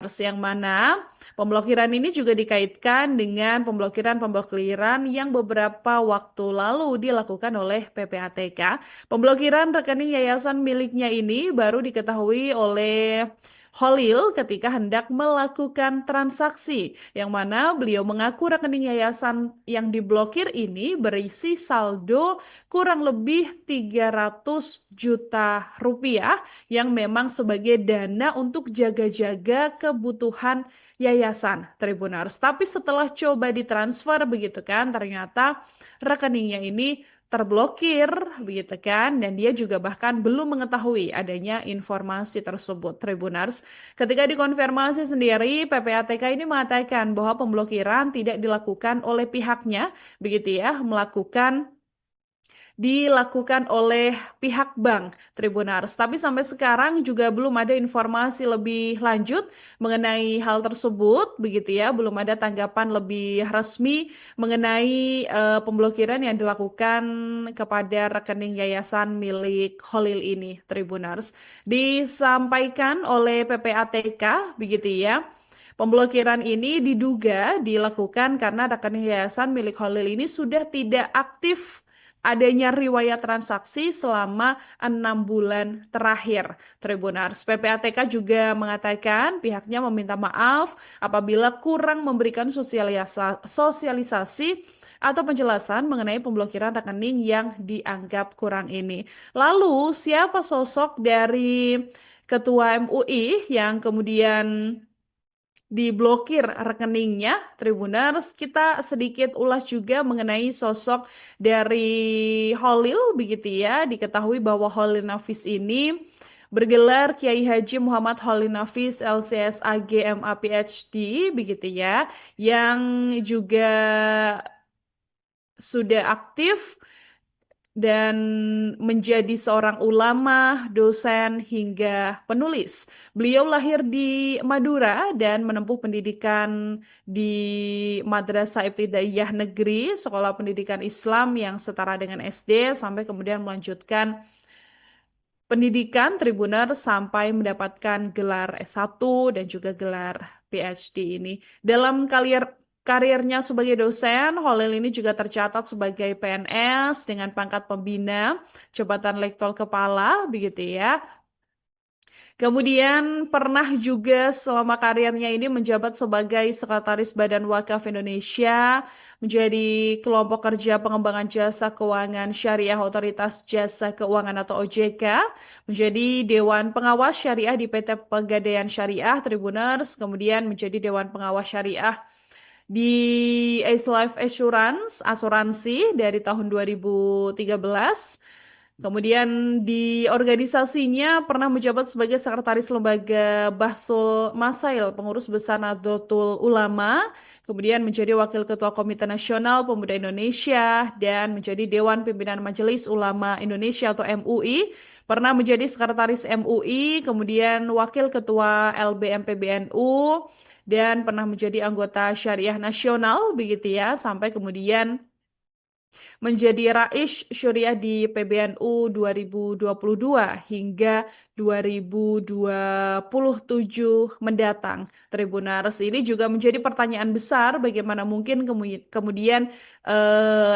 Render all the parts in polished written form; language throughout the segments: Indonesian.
Yang mana pemblokiran ini juga dikaitkan dengan pemblokiran yang beberapa waktu lalu dilakukan oleh PPATK. Pemblokiran rekening yayasan miliknya ini baru diketahui oleh Holil ketika hendak melakukan transaksi, yang mana beliau mengaku rekening yayasan yang diblokir ini berisi saldo kurang lebih 300 juta rupiah yang memang sebagai dana untuk jaga-jaga kebutuhan yayasan Tribunars. Tapi setelah coba ditransfer begitu kan, ternyata rekeningnya ini terblokir begitu kan, dan dia juga bahkan belum mengetahui adanya informasi tersebut Tribunars. Ketika dikonfirmasi sendiri, PPATK ini mengatakan bahwa pemblokiran tidak dilakukan oleh pihaknya begitu ya, dilakukan oleh pihak bank Tribunars. Tapi sampai sekarang juga belum ada informasi lebih lanjut mengenai hal tersebut, begitu ya. Belum ada tanggapan lebih resmi mengenai pemblokiran yang dilakukan kepada rekening yayasan milik Holil ini, Tribunars. Disampaikan oleh PPATK, begitu ya. Pemblokiran ini diduga dilakukan karena rekening yayasan milik Holil ini sudah tidak aktif adanya riwayat transaksi selama 6 bulan terakhir. Tribunars PPATK juga mengatakan pihaknya meminta maaf apabila kurang memberikan sosialisasi atau penjelasan mengenai pemblokiran rekening yang dianggap kurang ini. Lalu, siapa sosok dari Ketua MUI yang kemudian diblokir rekeningnya, Tribuners? Kita sedikit ulas juga mengenai sosok dari Holil, begitu ya. Diketahui bahwa Holil Nafis ini bergelar Kiai Haji Muhammad Holil Nafis LCSAG MA PhD, begitu ya, yang juga sudah aktif dan menjadi seorang ulama, dosen, hingga penulis. Beliau lahir di Madura dan menempuh pendidikan di Madrasah Ibtidaiyah Negeri, sekolah pendidikan Islam yang setara dengan SD, sampai kemudian melanjutkan pendidikan Tribuner sampai mendapatkan gelar S1 dan juga gelar PhD ini. Dalam karirnya sebagai dosen, Holil ini juga tercatat sebagai PNS dengan pangkat pembina, jabatan Letkol Kepala, begitu ya. Kemudian pernah juga selama karirnya ini menjabat sebagai Sekretaris Badan Wakaf Indonesia, menjadi Kelompok Kerja Pengembangan Jasa Keuangan Syariah Otoritas Jasa Keuangan atau OJK, menjadi Dewan Pengawas Syariah di PT Pegadaian Syariah Tribuners, kemudian menjadi Dewan Pengawas Syariah di Ace Life Assurance, asuransi dari tahun 2013. Kemudian di organisasinya pernah menjabat sebagai Sekretaris Lembaga Bahsul Masail, Pengurus Besar Nahdlatul Ulama, kemudian menjadi Wakil Ketua Komite Nasional Pemuda Indonesia, dan menjadi Dewan Pimpinan Majelis Ulama Indonesia atau MUI, pernah menjadi Sekretaris MUI, kemudian Wakil Ketua LBM PBNU, dan pernah menjadi anggota Syariah Nasional, begitu ya, sampai kemudian menjadi Rais Syuriah di PBNU 2022 hingga 2027 mendatang. Tribunars, ini juga menjadi pertanyaan besar bagaimana mungkin kemudian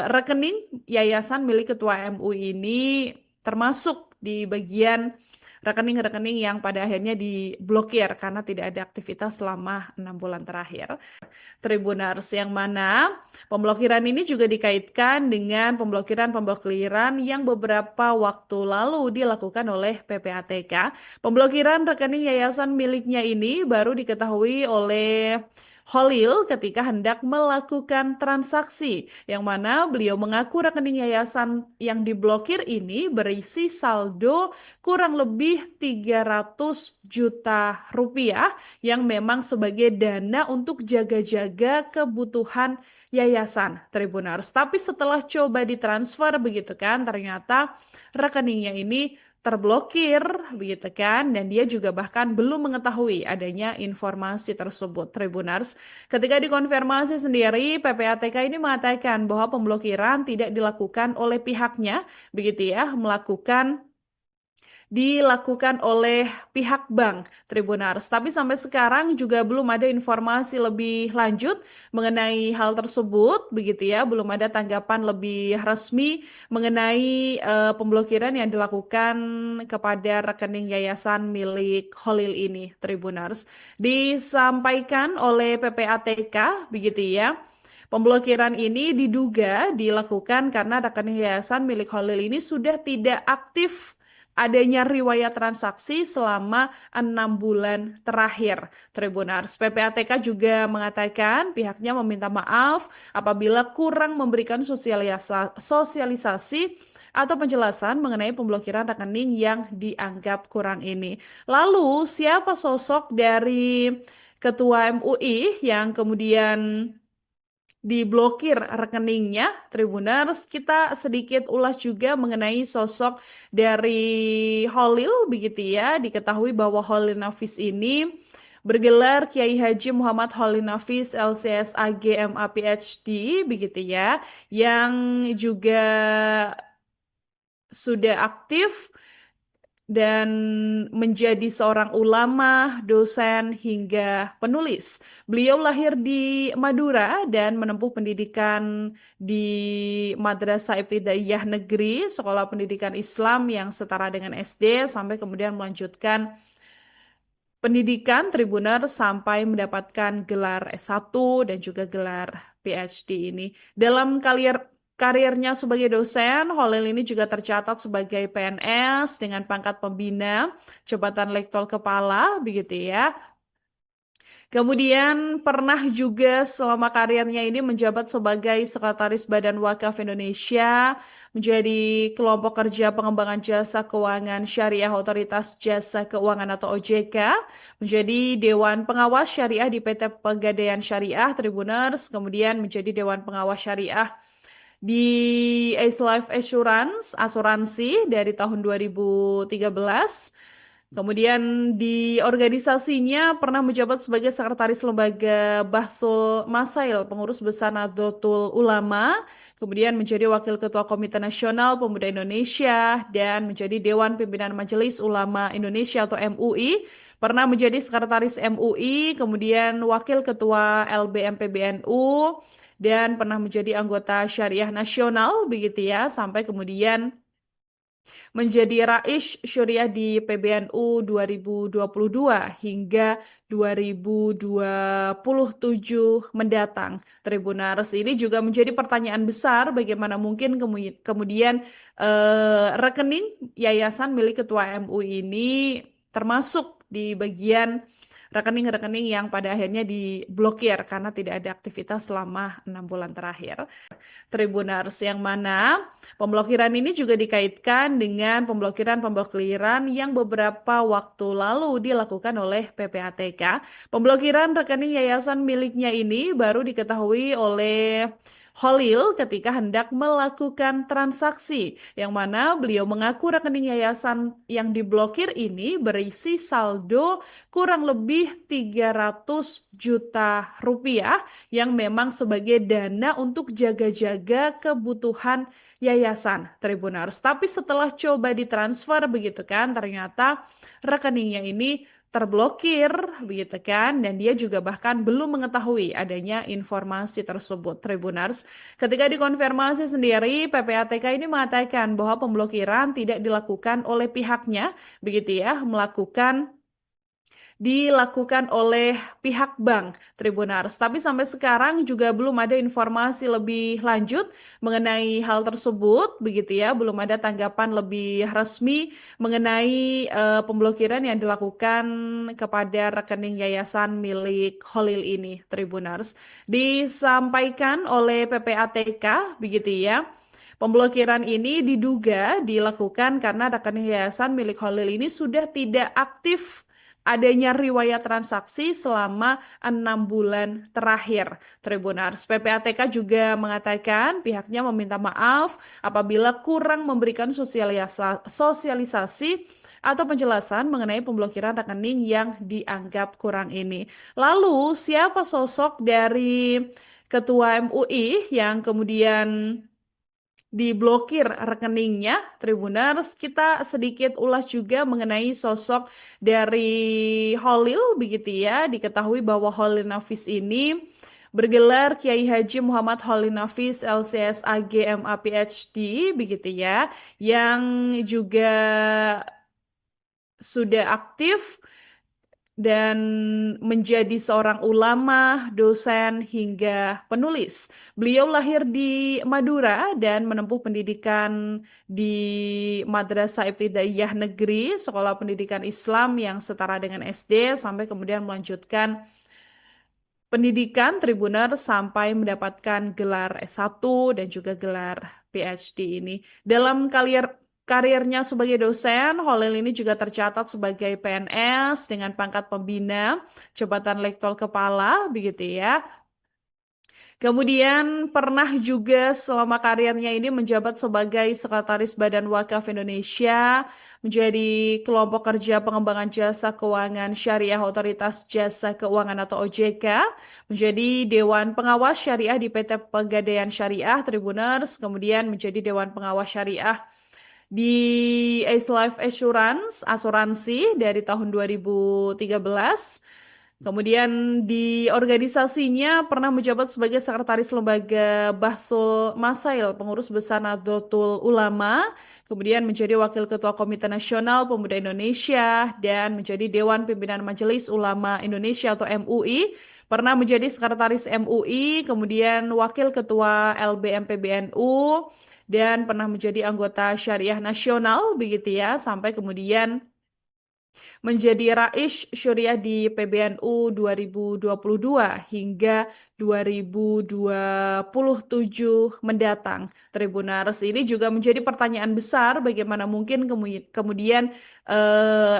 rekening yayasan milik Ketua MUI ini termasuk di bagian rekening-rekening yang pada akhirnya diblokir karena tidak ada aktivitas selama 6 bulan terakhir. Tribunars, yang mana pemblokiran ini juga dikaitkan dengan pemblokiran yang beberapa waktu lalu dilakukan oleh PPATK. Pemblokiran rekening yayasan miliknya ini baru diketahui oleh Holil ketika hendak melakukan transaksi, yang mana beliau mengaku rekening yayasan yang diblokir ini berisi saldo kurang lebih 300 juta rupiah yang memang sebagai dana untuk jaga-jaga kebutuhan yayasan Tribunars. Tapi setelah coba ditransfer begitu kan, ternyata rekeningnya ini terblokir begitu kan, dan dia juga bahkan belum mengetahui adanya informasi tersebut Tribunars. Ketika dikonfirmasi sendiri, PPATK ini mengatakan bahwa pemblokiran tidak dilakukan oleh pihaknya begitu ya, melakukan dilakukan oleh pihak bank Tribunars. Tapi sampai sekarang juga belum ada informasi lebih lanjut mengenai hal tersebut, begitu ya. Belum ada tanggapan lebih resmi mengenai pemblokiran yang dilakukan kepada rekening yayasan milik Holil ini, Tribunars. Disampaikan oleh PPATK, begitu ya. Pemblokiran ini diduga dilakukan karena rekening yayasan milik Holil ini sudah tidak aktif adanya riwayat transaksi selama 6 bulan terakhir. Tribunars PPATK juga mengatakan pihaknya meminta maaf apabila kurang memberikan sosialisasi atau penjelasan mengenai pemblokiran rekening yang dianggap kurang ini. Lalu, siapa sosok dari Ketua MUI yang kemudian diblokir rekeningnya, Tribuners? Kita sedikit ulas juga mengenai sosok dari Holil, begitu ya. Diketahui bahwa Holil Nafis ini bergelar Kiai Haji Muhammad Holil Nafis LCS AG MA PhD, begitu ya, yang juga sudah aktif dan menjadi seorang ulama, dosen, hingga penulis. Beliau lahir di Madura dan menempuh pendidikan di Madrasah Ibtidaiyah Negeri, sekolah pendidikan Islam yang setara dengan SD, sampai kemudian melanjutkan pendidikan Tribuner sampai mendapatkan gelar S1 dan juga gelar PhD ini. Dalam karirnya sebagai dosen, Holil ini juga tercatat sebagai PNS dengan pangkat pembina, jabatan Letkol Kepala, begitu ya. Kemudian pernah juga selama karirnya ini menjabat sebagai Sekretaris Badan Wakaf Indonesia, menjadi Kelompok Kerja Pengembangan Jasa Keuangan Syariah Otoritas Jasa Keuangan atau OJK, menjadi Dewan Pengawas Syariah di PT Pegadaian Syariah Tribuners, kemudian menjadi Dewan Pengawas Syariah di Ace Life Assurance, asuransi dari tahun 2013. Kemudian di organisasinya pernah menjabat sebagai Sekretaris Lembaga Bahsul Masail, Pengurus Besar Nahdlatul Ulama, kemudian menjadi Wakil Ketua Komite Nasional Pemuda Indonesia, dan menjadi Dewan Pimpinan Majelis Ulama Indonesia atau MUI, pernah menjadi Sekretaris MUI, kemudian Wakil Ketua LBM PBNU, dan pernah menjadi anggota Syariah Nasional, begitu ya, sampai kemudian menjadi Rais Syuriah di PBNU 2022 hingga 2027 mendatang. Tribunars, ini juga menjadi pertanyaan besar bagaimana mungkin kemudian rekening yayasan milik Ketua MUI ini termasuk di bagian rekening-rekening yang pada akhirnya diblokir karena tidak ada aktivitas selama 6 bulan terakhir. Tribunars, yang mana pemblokiran ini juga dikaitkan dengan pemblokiran yang beberapa waktu lalu dilakukan oleh PPATK. Pemblokiran rekening yayasan miliknya ini baru diketahui oleh Holil ketika hendak melakukan transaksi, yang mana beliau mengaku rekening yayasan yang diblokir ini berisi saldo kurang lebih 300 juta rupiah yang memang sebagai dana untuk jaga-jaga kebutuhan yayasan Tribunars. Tapi setelah coba ditransfer begitu kan, ternyata rekeningnya ini terblokir, begitu kan, dan dia juga bahkan belum mengetahui adanya informasi tersebut, Tribunars. Ketika dikonfirmasi sendiri, PPATK ini mengatakan bahwa pemblokiran tidak dilakukan oleh pihaknya, begitu ya, dilakukan oleh pihak bank Tribunars. Tapi sampai sekarang juga belum ada informasi lebih lanjut mengenai hal tersebut, begitu ya. Belum ada tanggapan lebih resmi mengenai pemblokiran yang dilakukan kepada rekening yayasan milik Holil ini, Tribunars. Disampaikan oleh PPATK, begitu ya. Pemblokiran ini diduga dilakukan karena rekening yayasan milik Holil ini sudah tidak aktif adanya riwayat transaksi selama 6 bulan terakhir. Tribunars PPATK juga mengatakan pihaknya meminta maaf apabila kurang memberikan sosialisasi atau penjelasan mengenai pemblokiran rekening yang dianggap kurang ini. Lalu, siapa sosok dari Ketua MUI yang kemudian diblokir rekeningnya. Tribuners, kita sedikit ulas juga mengenai sosok dari Holil begitu ya. Diketahui bahwa Holil Nafis ini bergelar Kiai Haji Muhammad Holil Nafis LCS AG MA PhD begitu ya, yang juga sudah aktif dan menjadi seorang ulama, dosen, hingga penulis. Beliau lahir di Madura dan menempuh pendidikan di Madrasah Ibtidaiyah Negeri, sekolah pendidikan Islam yang setara dengan SD, sampai kemudian melanjutkan pendidikan Tribuner sampai mendapatkan gelar S1 dan juga gelar PhD ini. Dalam karirnya sebagai dosen, Holil ini juga tercatat sebagai PNS dengan pangkat pembina, jabatan lektor kepala, begitu ya. Kemudian pernah juga selama karirnya ini menjabat sebagai Sekretaris Badan Wakaf Indonesia, menjadi kelompok kerja pengembangan jasa keuangan syariah Otoritas Jasa Keuangan atau OJK, menjadi Dewan Pengawas Syariah di PT Pegadaian Syariah Tribuners, kemudian menjadi Dewan Pengawas Syariah di Ace Life Assurance, asuransi dari tahun 2013. Kemudian di organisasinya pernah menjabat sebagai Sekretaris Lembaga Bahsul Masail, Pengurus Besar Nahdlatul Ulama, kemudian menjadi Wakil Ketua Komite Nasional Pemuda Indonesia, dan menjadi Dewan Pimpinan Majelis Ulama Indonesia atau MUI, pernah menjadi Sekretaris MUI, kemudian Wakil Ketua LBM PBNU, dan pernah menjadi anggota Syariah Nasional, begitu ya, sampai kemudian menjadi Rais Syuriah di PBNU 2022 hingga 2027 mendatang. Tribunars, ini juga menjadi pertanyaan besar bagaimana mungkin kemudian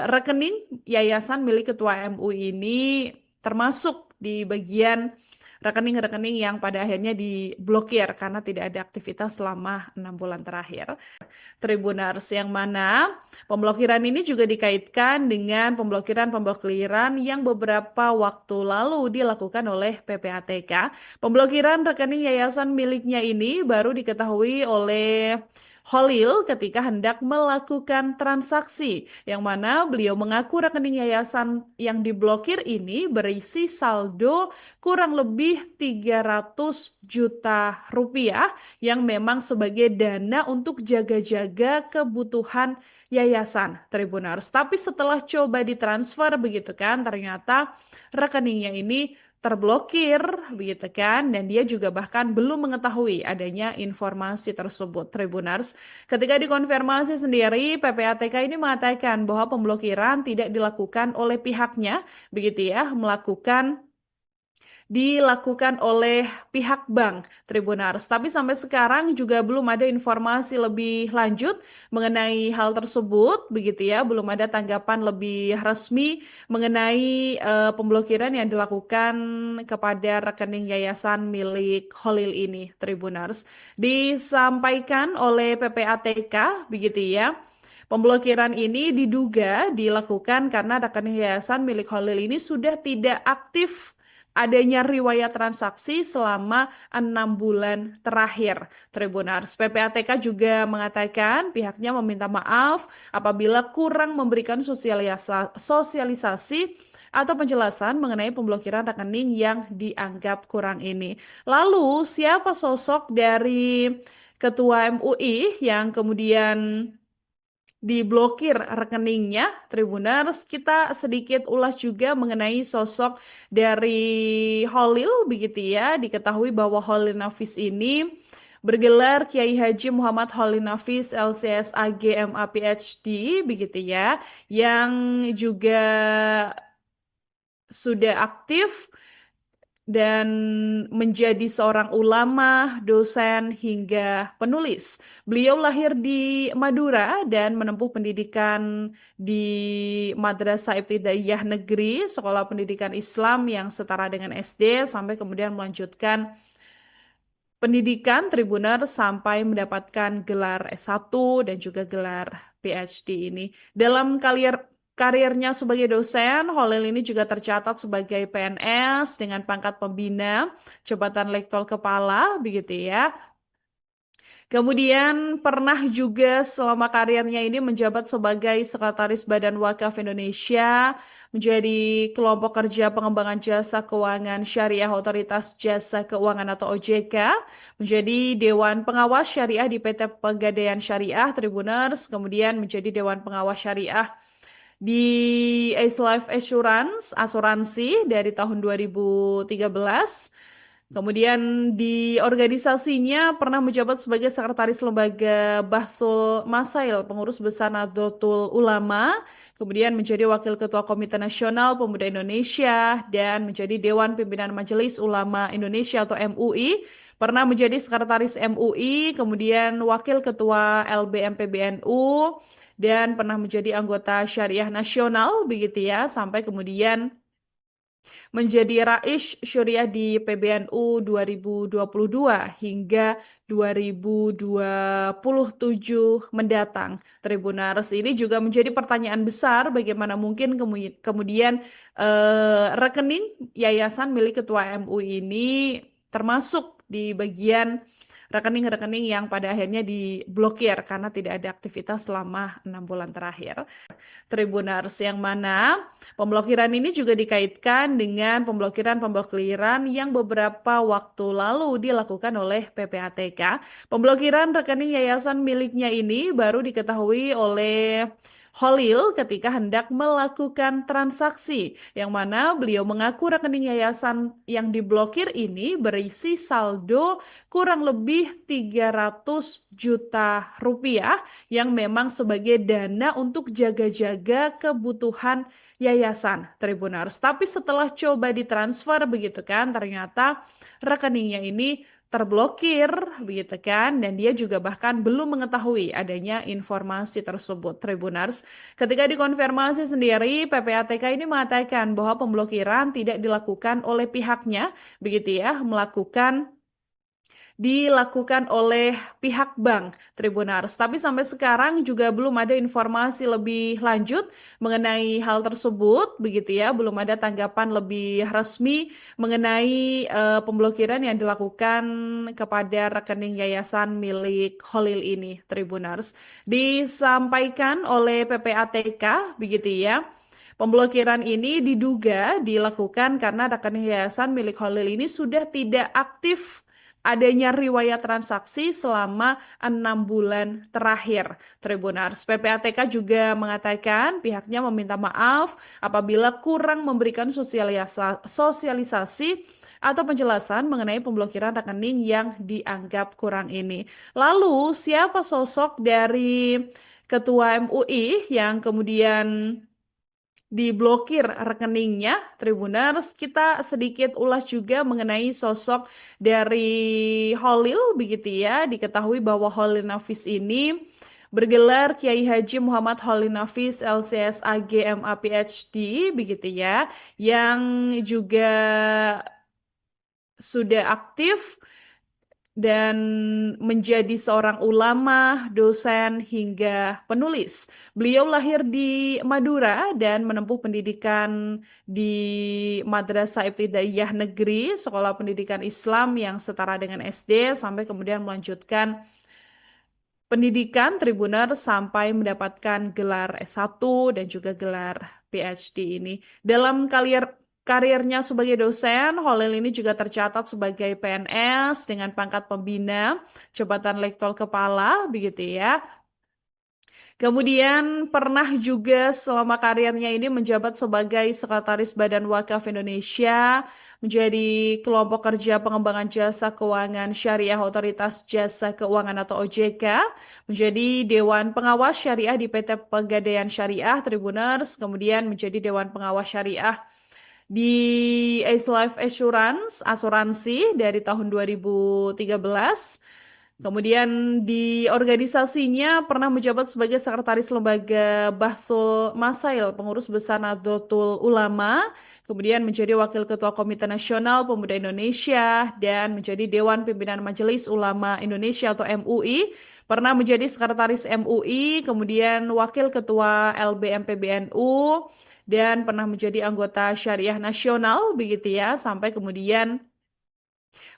rekening yayasan milik Ketua MUI ini termasuk di bagian rekening-rekening yang pada akhirnya diblokir karena tidak ada aktivitas selama 6 bulan terakhir. Tribunars, yang mana pemblokiran ini juga dikaitkan dengan pemblokiran yang beberapa waktu lalu dilakukan oleh PPATK. Pemblokiran rekening yayasan miliknya ini baru diketahui oleh Holil ketika hendak melakukan transaksi, yang mana beliau mengaku rekening yayasan yang diblokir ini berisi saldo kurang lebih 300 juta rupiah yang memang sebagai dana untuk jaga-jaga kebutuhan yayasan Tribunars. Tapi setelah coba ditransfer begitu kan, ternyata rekeningnya ini terblokir begitu kan, dan dia juga bahkan belum mengetahui adanya informasi tersebut Tribunars. Ketika dikonfirmasi sendiri, PPATK ini mengatakan bahwa pemblokiran tidak dilakukan oleh pihaknya begitu ya, dilakukan oleh pihak bank Tribunars. Tapi sampai sekarang juga belum ada informasi lebih lanjut mengenai hal tersebut, begitu ya. Belum ada tanggapan lebih resmi mengenai pemblokiran yang dilakukan kepada rekening yayasan milik Holil ini, Tribunars. Disampaikan oleh PPATK, begitu ya. Pemblokiran ini diduga dilakukan karena rekening yayasan milik Holil ini sudah tidak aktif adanya riwayat transaksi selama 6 bulan terakhir. Tribunars, PPATK juga mengatakan pihaknya meminta maaf apabila kurang memberikan sosialisasi atau penjelasan mengenai pemblokiran rekening yang dianggap kurang ini. Lalu, siapa sosok dari Ketua MUI yang kemudian diblokir rekeningnya? Tribuners, kita sedikit ulas juga mengenai sosok dari Holil begitu ya. Diketahui bahwa Holil Nafis ini bergelar Kiai Haji Muhammad Holil Nafis LCS AG MA PhD begitu ya, yang juga sudah aktif dan menjadi seorang ulama, dosen, hingga penulis. Beliau lahir di Madura dan menempuh pendidikan di Madrasah Ibtidaiyah Negeri, sekolah pendidikan Islam yang setara dengan SD, sampai kemudian melanjutkan pendidikan Tribuner sampai mendapatkan gelar S1 dan juga gelar PhD ini. Dalam karirnya sebagai dosen, Holil ini juga tercatat sebagai PNS dengan pangkat pembina, jabatan lektor kepala, begitu ya. Kemudian pernah juga selama karirnya ini menjabat sebagai Sekretaris Badan Wakaf Indonesia, menjadi Kelompok Kerja Pengembangan Jasa Keuangan Syariah Otoritas Jasa Keuangan atau OJK, menjadi Dewan Pengawas Syariah di PT Pegadaian Syariah Tribuners, kemudian menjadi Dewan Pengawas Syariah di Ace Life Assurance, asuransi dari tahun 2013. Kemudian di organisasinya pernah menjabat sebagai Sekretaris Lembaga Bahsul Masail, Pengurus Besar Nahdlatul Ulama, kemudian menjadi Wakil Ketua Komite Nasional Pemuda Indonesia, dan menjadi Dewan Pimpinan Majelis Ulama Indonesia atau MUI, pernah menjadi Sekretaris MUI, kemudian Wakil Ketua LBM PBNU, dan pernah menjadi anggota Syariah Nasional, begitu ya, sampai kemudian menjadi Rais Syuriah di PBNU 2022 hingga 2027 mendatang. Tribunars, ini juga menjadi pertanyaan besar bagaimana mungkin kemudian rekening yayasan milik Ketua MUI ini termasuk di bagian rekening-rekening yang pada akhirnya diblokir karena tidak ada aktivitas selama 6 bulan terakhir. Tribunars, yang mana pemblokiran ini juga dikaitkan dengan pemblokiran yang beberapa waktu lalu dilakukan oleh PPATK. Pemblokiran rekening yayasan miliknya ini baru diketahui oleh Holil ketika hendak melakukan transaksi, yang mana beliau mengaku rekening yayasan yang diblokir ini berisi saldo kurang lebih 300 juta rupiah yang memang sebagai dana untuk jaga-jaga kebutuhan yayasan Tribunars. Tapi setelah coba ditransfer begitu kan, ternyata rekeningnya ini terblokir begitu kan, dan dia juga bahkan belum mengetahui adanya informasi tersebut Tribunars. Ketika dikonfirmasi sendiri, PPATK ini mengatakan bahwa pemblokiran tidak dilakukan oleh pihaknya begitu ya, dilakukan oleh pihak bank Tribunars. Tapi sampai sekarang juga belum ada informasi lebih lanjut mengenai hal tersebut, begitu ya. Belum ada tanggapan lebih resmi mengenai pemblokiran yang dilakukan kepada rekening yayasan milik Holil ini, Tribunars. Disampaikan oleh PPATK, begitu ya. Pemblokiran ini diduga dilakukan karena rekening yayasan milik Holil ini sudah tidak aktif adanya riwayat transaksi selama 6 bulan terakhir. Tribunars, PPATK juga mengatakan pihaknya meminta maaf apabila kurang memberikan sosialisasi atau penjelasan mengenai pemblokiran rekening yang dianggap kurang ini. Lalu, siapa sosok dari Ketua MUI yang kemudian diblokir rekeningnya, Tribuners? Kita sedikit ulas juga mengenai sosok dari Holil, begitu ya. Diketahui bahwa Holil Nafis ini bergelar Kiai Haji Muhammad Holil Nafis LCSAG MA PhD, begitu ya, yang juga sudah aktif dan menjadi seorang ulama, dosen, hingga penulis. Beliau lahir di Madura dan menempuh pendidikan di Madrasah Ibtidaiyah Negeri, sekolah pendidikan Islam yang setara dengan SD, sampai kemudian melanjutkan pendidikan Tribuner sampai mendapatkan gelar S1 dan juga gelar PhD ini. Dalam karirnya sebagai dosen, Holil ini juga tercatat sebagai PNS dengan pangkat pembina, jabatan Letkol Kepala, begitu ya. Kemudian pernah juga selama karirnya ini menjabat sebagai Sekretaris Badan Wakaf Indonesia, menjadi Kelompok Kerja Pengembangan Jasa Keuangan Syariah Otoritas Jasa Keuangan atau OJK, menjadi Dewan Pengawas Syariah di PT Pegadaian Syariah Tribuners, kemudian menjadi Dewan Pengawas Syariah di Ace Life Assurance, asuransi dari tahun 2013. Kemudian di organisasinya pernah menjabat sebagai Sekretaris Lembaga Bahsul Masail, Pengurus Besar Nahdlatul Ulama, kemudian menjadi Wakil Ketua Komite Nasional Pemuda Indonesia, dan menjadi Dewan Pimpinan Majelis Ulama Indonesia atau MUI, pernah menjadi Sekretaris MUI, kemudian Wakil Ketua LBM PBNU, dan pernah menjadi anggota Syariah Nasional, begitu ya, sampai kemudian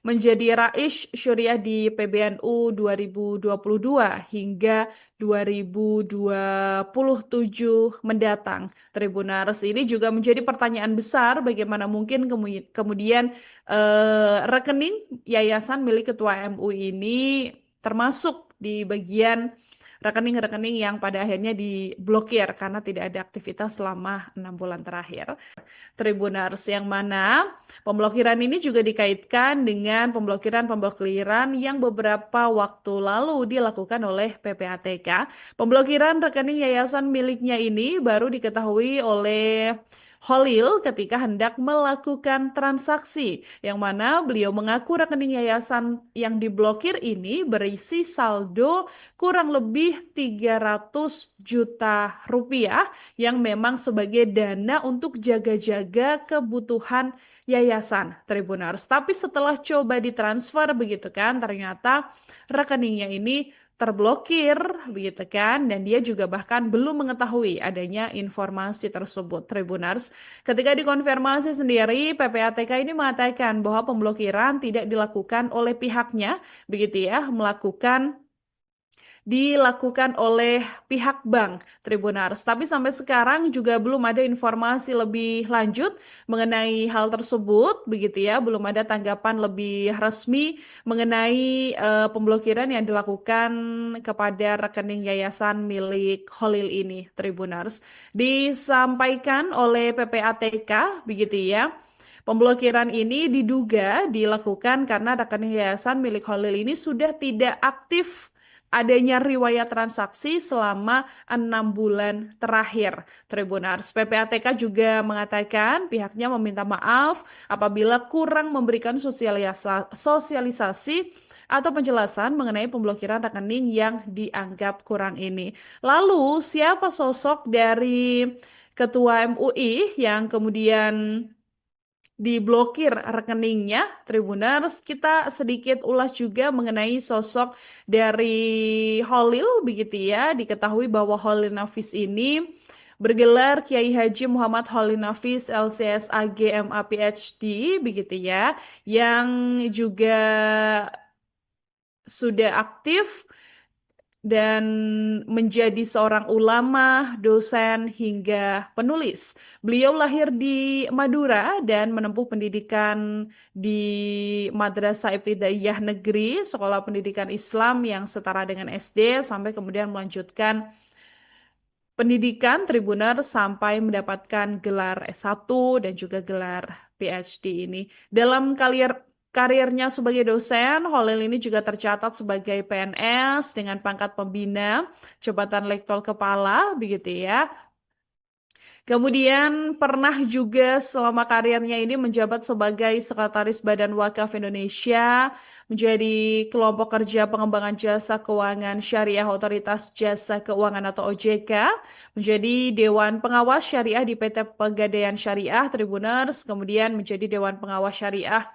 menjadi Rais Syuriah di PBNU 2022 hingga 2027 mendatang. Tribunars, ini juga menjadi pertanyaan besar bagaimana mungkin kemudian rekening yayasan milik Ketua MUI ini termasuk di bagian rekening-rekening yang pada akhirnya diblokir karena tidak ada aktivitas selama 6 bulan terakhir. Tribunars, yang mana pemblokiran ini juga dikaitkan dengan pemblokiran yang beberapa waktu lalu dilakukan oleh PPATK. Pemblokiran rekening yayasan miliknya ini baru diketahui oleh Holil ketika hendak melakukan transaksi, yang mana beliau mengaku rekening yayasan yang diblokir ini berisi saldo kurang lebih 300 juta rupiah yang memang sebagai dana untuk jaga-jaga kebutuhan yayasan Tribunars. Tapi setelah coba ditransfer begitu kan, ternyata rekeningnya ini terblokir begitu kan, dan dia juga bahkan belum mengetahui adanya informasi tersebut Tribunars. Ketika dikonfirmasi sendiri, PPATK ini mengatakan bahwa pemblokiran tidak dilakukan oleh pihaknya begitu ya, dilakukan oleh pihak bank Tribunars. Tapi sampai sekarang juga belum ada informasi lebih lanjut mengenai hal tersebut, begitu ya. Belum ada tanggapan lebih resmi mengenai pemblokiran yang dilakukan kepada rekening yayasan milik Holil ini, Tribunars. Disampaikan oleh PPATK, begitu ya. Pemblokiran ini diduga dilakukan karena rekening yayasan milik Holil ini sudah tidak aktif adanya riwayat transaksi selama 6 bulan terakhir. Tribunars, PPATK juga mengatakan pihaknya meminta maaf apabila kurang memberikan sosialisasi atau penjelasan mengenai pemblokiran rekening yang dianggap kurang ini. Lalu, siapa sosok dari Ketua MUI yang kemudian diblokir rekeningnya, Tribuners? Kita sedikit ulas juga mengenai sosok dari Holil begitu ya. Diketahui bahwa Holil Nafis ini bergelar Kiai Haji Muhammad Holil Nafis LCSAG MA PhD begitu ya, yang juga sudah aktif dan menjadi seorang ulama, dosen, hingga penulis. Beliau lahir di Madura dan menempuh pendidikan di Madrasah Ibtidaiyah Negeri, sekolah pendidikan Islam yang setara dengan SD, sampai kemudian melanjutkan pendidikan Tribuner sampai mendapatkan gelar S1 dan juga gelar PhD ini. Dalam karirnya sebagai dosen, Holil ini juga tercatat sebagai PNS dengan pangkat pembina, jabatan Letkol Kepala, begitu ya. Kemudian pernah juga selama karirnya ini menjabat sebagai Sekretaris Badan Wakaf Indonesia, menjadi Kelompok Kerja Pengembangan Jasa Keuangan Syariah Otoritas Jasa Keuangan atau OJK, menjadi Dewan Pengawas Syariah di PT Pegadaian Syariah Tribuners, kemudian menjadi Dewan Pengawas Syariah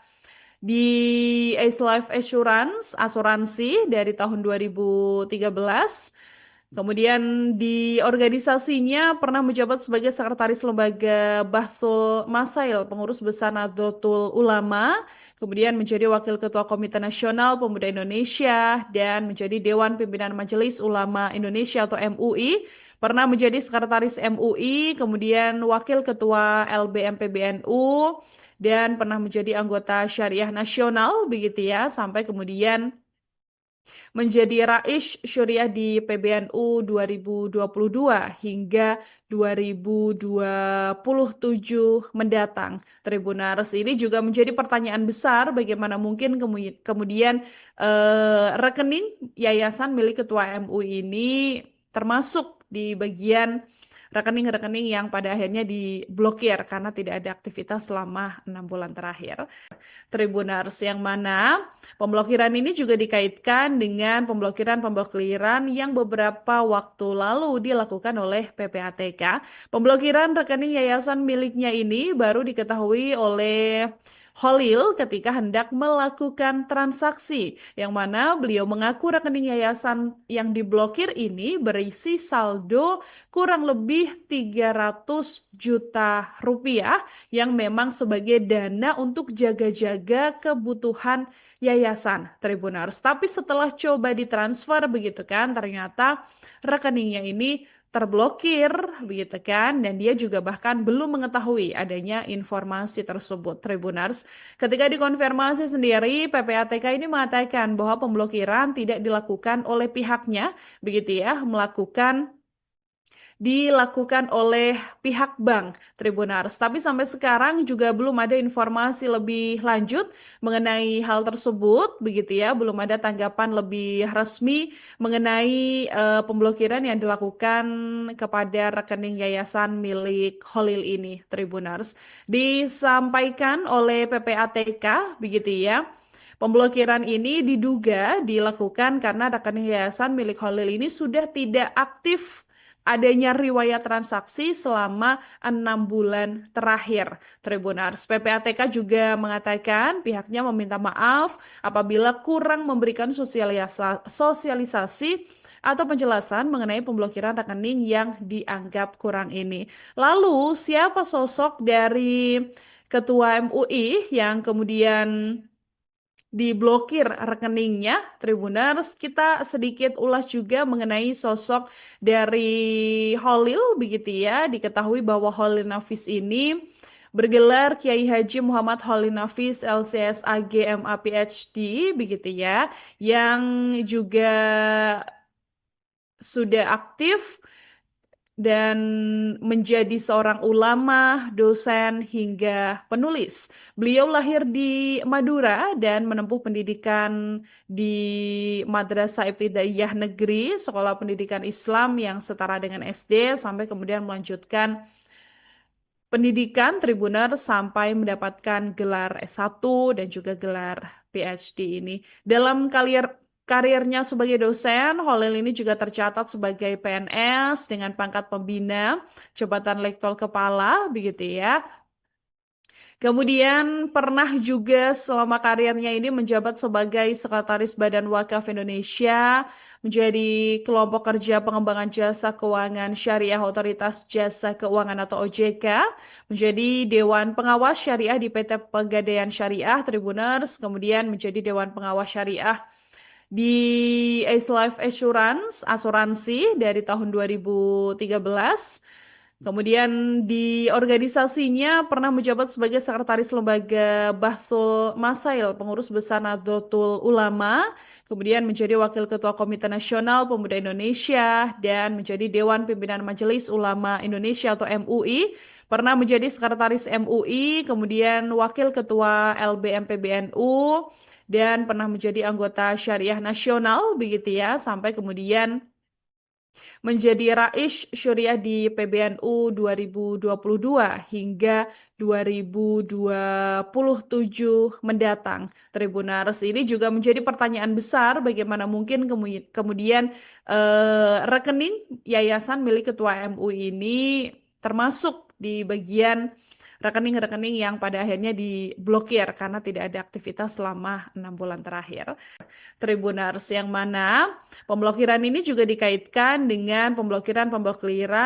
di Ace Life Assurance, asuransi dari tahun 2013. Kemudian di organisasinya pernah menjabat sebagai Sekretaris Lembaga Bahsul Masail, Pengurus Besar Nahdlatul Ulama, kemudian menjadi Wakil Ketua Komite Nasional Pemuda Indonesia, dan menjadi Dewan Pimpinan Majelis Ulama Indonesia atau MUI, pernah menjadi Sekretaris MUI, kemudian Wakil Ketua LBM PBNU, dan pernah menjadi anggota Syariah Nasional, begitu ya, sampai kemudian menjadi Rais Syuriah di PBNU 2022 hingga 2027 mendatang. Tribunars, ini juga menjadi pertanyaan besar bagaimana mungkin kemudian rekening yayasan milik Ketua MUI ini termasuk di bagian rekening-rekening yang pada akhirnya diblokir karena tidak ada aktivitas selama 6 bulan terakhir. Tribunars, yang mana pemblokiran ini juga dikaitkan dengan pemblokiran yang beberapa waktu lalu dilakukan oleh PPATK. Pemblokiran rekening yayasan miliknya ini baru diketahui oleh Holil ketika hendak melakukan transaksi, yang mana beliau mengaku rekening yayasan yang diblokir ini berisi saldo kurang lebih 300 juta rupiah yang memang sebagai dana untuk jaga-jaga kebutuhan yayasan Tribunars. Tapi setelah coba ditransfer begitu kan, ternyata rekeningnya ini terblokir begitu kan, dan dia juga bahkan belum mengetahui adanya informasi tersebut Tribunars. Ketika dikonfirmasi sendiri, PPATK ini mengatakan bahwa pemblokiran tidak dilakukan oleh pihaknya begitu ya, dilakukan oleh pihak bank Tribunars. Tapi sampai sekarang juga belum ada informasi lebih lanjut mengenai hal tersebut, begitu ya. Belum ada tanggapan lebih resmi mengenai pemblokiran yang dilakukan kepada rekening yayasan milik Holil ini, Tribunars. Disampaikan oleh PPATK, begitu ya. Pemblokiran ini diduga dilakukan karena rekening yayasan milik Holil ini sudah tidak aktif adanya riwayat transaksi selama 6 bulan terakhir. Tribunars PPATK juga mengatakan pihaknya meminta maaf apabila kurang memberikan sosialisasi atau penjelasan mengenai pemblokiran rekening yang dianggap kurang ini. Lalu, siapa sosok dari Ketua MUI yang kemudian diblokir rekeningnya, Tribuners? Kita sedikit ulas juga mengenai sosok dari Holil, begitu ya. Diketahui bahwa Holil Nafis ini bergelar Kiai Haji Muhammad Holil Nafis LCSAG MA PhD, begitu ya, yang juga sudah aktif dan menjadi seorang ulama, dosen, hingga penulis. Beliau lahir di Madura dan menempuh pendidikan di Madrasah Ibtidaiyah Negeri, sekolah pendidikan Islam yang setara dengan SD, sampai kemudian melanjutkan pendidikan Tribuner sampai mendapatkan gelar S1 dan juga gelar PhD ini. Dalam karirnya sebagai dosen, Holil ini juga tercatat sebagai PNS dengan pangkat pembina, jabatan Letkol Kepala, begitu ya. Kemudian pernah juga selama karirnya ini menjabat sebagai Sekretaris Badan Wakaf Indonesia, menjadi Kelompok Kerja Pengembangan Jasa Keuangan Syariah Otoritas Jasa Keuangan atau OJK, menjadi Dewan Pengawas Syariah di PT Pegadaian Syariah Tribuners, kemudian menjadi Dewan Pengawas Syariah di Ace Life Assurance, asuransi dari tahun 2013. Kemudian di organisasinya pernah menjabat sebagai Sekretaris Lembaga Bahsul Masail, Pengurus Besar Nahdlatul Ulama, kemudian menjadi Wakil Ketua Komite Nasional Pemuda Indonesia, dan menjadi Dewan Pimpinan Majelis Ulama Indonesia atau MUI, pernah menjadi Sekretaris MUI, kemudian Wakil Ketua LBM PBNU, dan pernah menjadi anggota Syariah Nasional, begitu ya, sampai kemudian menjadi Rais Syuriah di PBNU 2022 hingga 2027 mendatang. Tribunars, ini juga menjadi pertanyaan besar bagaimana mungkin kemudian rekening yayasan milik Ketua MUI ini termasuk di bagian rekening-rekening yang pada akhirnya diblokir karena tidak ada aktivitas selama 6 bulan terakhir. Tribunars, yang mana pemblokiran ini juga dikaitkan dengan pemblokiran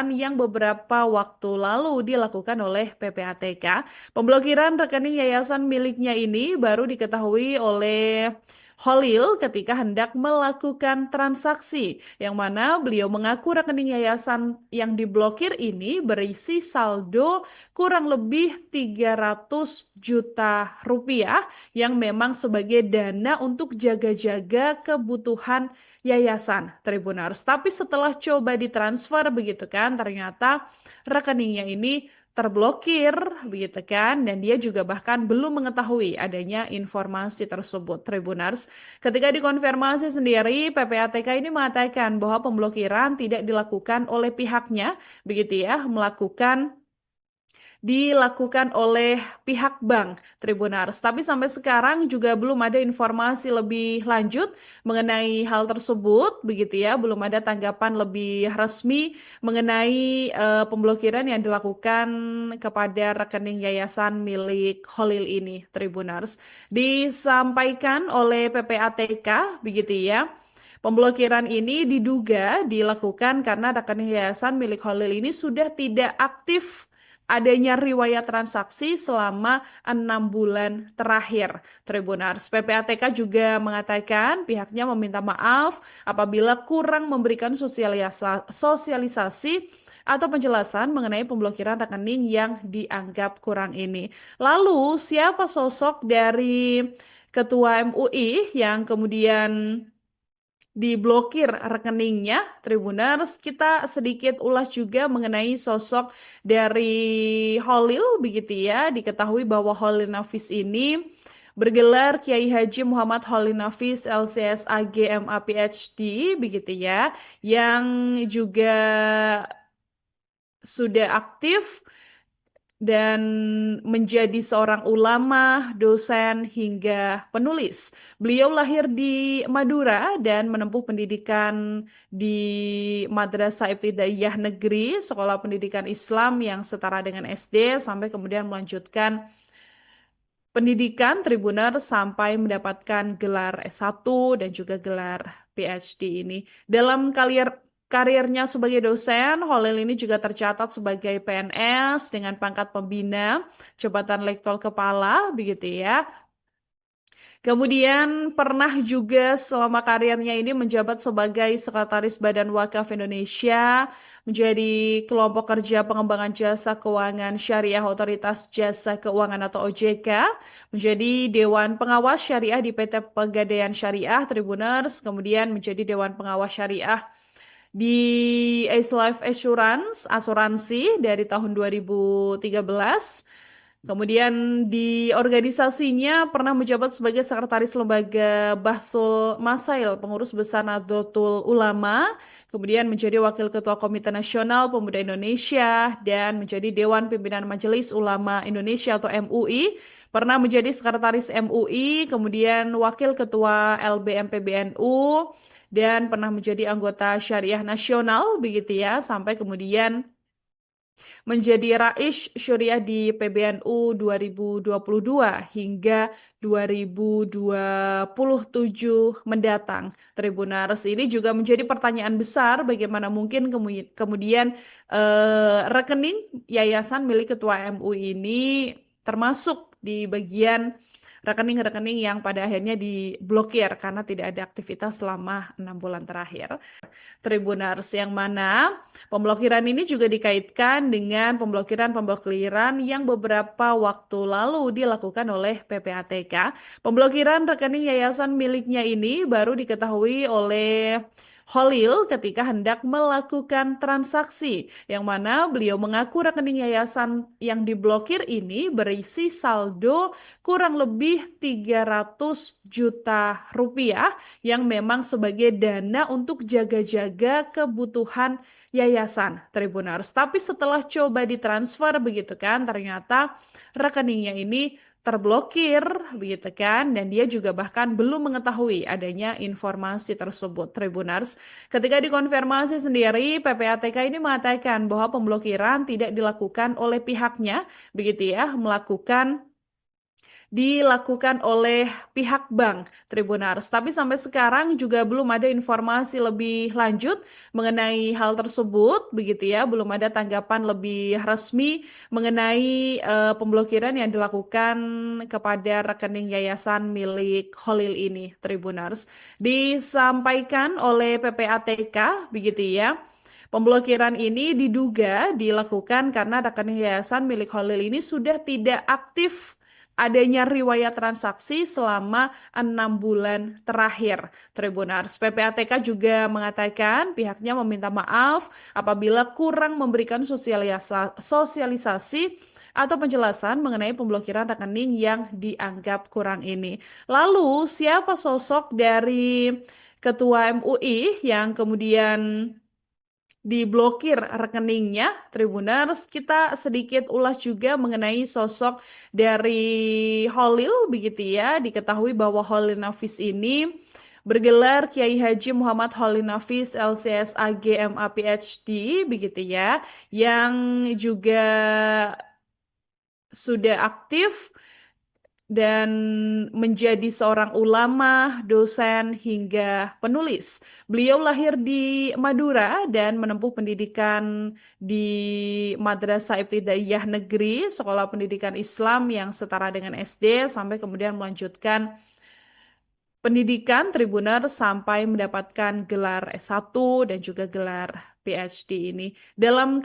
yang beberapa waktu lalu dilakukan oleh PPATK. Pemblokiran rekening yayasan miliknya ini baru diketahui oleh Holil ketika hendak melakukan transaksi, yang mana beliau mengaku rekening yayasan yang diblokir ini berisi saldo kurang lebih 300 juta rupiah yang memang sebagai dana untuk jaga-jaga kebutuhan yayasan Tribunars. Tapi setelah coba ditransfer begitu kan, ternyata rekeningnya ini terblokir begitu kan, dan dia juga bahkan belum mengetahui adanya informasi tersebut Tribunars. Ketika dikonfirmasi sendiri, PPATK ini mengatakan bahwa pemblokiran tidak dilakukan oleh pihaknya begitu ya, dilakukan oleh pihak bank Tribunars. Tapi sampai sekarang juga belum ada informasi lebih lanjut mengenai hal tersebut, begitu ya. Belum ada tanggapan lebih resmi mengenai pemblokiran yang dilakukan kepada rekening yayasan milik Holil ini, Tribunars. Disampaikan oleh PPATK, begitu ya. Pemblokiran ini diduga dilakukan karena rekening yayasan milik Holil ini sudah tidak aktif adanya riwayat transaksi selama 6 bulan terakhir. Tribunars PPATK juga mengatakan pihaknya meminta maaf apabila kurang memberikan sosialisasi atau penjelasan mengenai pemblokiran rekening yang dianggap kurang ini. Lalu, siapa sosok dari Ketua MUI yang kemudian diblokir rekeningnya, Tribuners? Kita sedikit ulas juga mengenai sosok dari Holil, begitu ya. Diketahui bahwa Holil Nafis ini bergelar Kiai Haji Muhammad Holil Nafis LCS AG MA PhD, begitu ya, yang juga sudah aktif dan menjadi seorang ulama, dosen, hingga penulis. Beliau lahir di Madura dan menempuh pendidikan di Madrasah Ibtidaiyah Negeri, sekolah pendidikan Islam yang setara dengan SD, sampai kemudian melanjutkan pendidikan Tribuner sampai mendapatkan gelar S1 dan juga gelar PhD ini. Dalam karirnya sebagai dosen, Holil ini juga tercatat sebagai PNS dengan pangkat pembina, jabatan Letkol Kepala, begitu ya. Kemudian pernah juga selama karirnya ini menjabat sebagai Sekretaris Badan Wakaf Indonesia, menjadi Kelompok Kerja Pengembangan Jasa Keuangan Syariah Otoritas Jasa Keuangan atau OJK, menjadi Dewan Pengawas Syariah di PT Pegadaian Syariah Tribuners, kemudian menjadi Dewan Pengawas Syariah di Ace Life Assurance, asuransi dari tahun 2013. Kemudian di organisasinya pernah menjabat sebagai Sekretaris Lembaga Bahsul Masail, Pengurus Besar Nahdlatul Ulama, kemudian menjadi Wakil Ketua Komite Nasional Pemuda Indonesia, dan menjadi Dewan Pimpinan Majelis Ulama Indonesia atau MUI, pernah menjadi Sekretaris MUI, kemudian Wakil Ketua LBM PBNU, dan pernah menjadi anggota Syariah Nasional, begitu ya, sampai kemudian menjadi Rais Syuriah di PBNU 2022 hingga 2027 mendatang. Tribunars, ini juga menjadi pertanyaan besar bagaimana mungkin kemudian rekening yayasan milik Ketua MUI ini termasuk di bagian rekening-rekening yang pada akhirnya diblokir karena tidak ada aktivitas selama 6 bulan terakhir. Tribunars, yang mana pemblokiran ini juga dikaitkan dengan pemblokiran yang beberapa waktu lalu dilakukan oleh PPATK. Pemblokiran rekening yayasan miliknya ini baru diketahui oleh Holil ketika hendak melakukan transaksi, yang mana beliau mengaku rekening yayasan yang diblokir ini berisi saldo kurang lebih 300 juta rupiah yang memang sebagai dana untuk jaga-jaga kebutuhan yayasan Tribunars. Tapi setelah coba ditransfer begitu kan, ternyata rekeningnya ini terblokir begitu kan, dan dia juga bahkan belum mengetahui adanya informasi tersebut, Tribunars. Ketika dikonfirmasi sendiri, PPATK ini mengatakan bahwa pemblokiran tidak dilakukan oleh pihaknya, begitu ya, dilakukan oleh pihak bank Tribunars. Tapi sampai sekarang juga belum ada informasi lebih lanjut mengenai hal tersebut, begitu ya. Belum ada tanggapan lebih resmi mengenai pemblokiran yang dilakukan kepada rekening yayasan milik Holil ini, Tribunars. Disampaikan oleh PPATK, begitu ya. Pemblokiran ini diduga dilakukan karena rekening yayasan milik Holil ini sudah tidak aktif adanya riwayat transaksi selama 6 bulan terakhir. Tribunars PPATK juga mengatakan pihaknya meminta maaf apabila kurang memberikan sosialisasi atau penjelasan mengenai pemblokiran rekening yang dianggap kurang ini. Lalu, siapa sosok dari Ketua MUI yang kemudian diblokir rekeningnya. Tribuners, kita sedikit ulas juga mengenai sosok dari Holil begitu ya. Diketahui bahwa Holil Nafis ini bergelar Kiai Haji Muhammad Holil Nafis LCS AG MA PhD begitu ya, yang juga sudah aktif dan menjadi seorang ulama, dosen, hingga penulis. Beliau lahir di Madura dan menempuh pendidikan di Madrasah Ibtidaiyah Negeri, sekolah pendidikan Islam yang setara dengan SD, sampai kemudian melanjutkan pendidikan Tribuner sampai mendapatkan gelar S1 dan juga gelar PhD ini. Dalam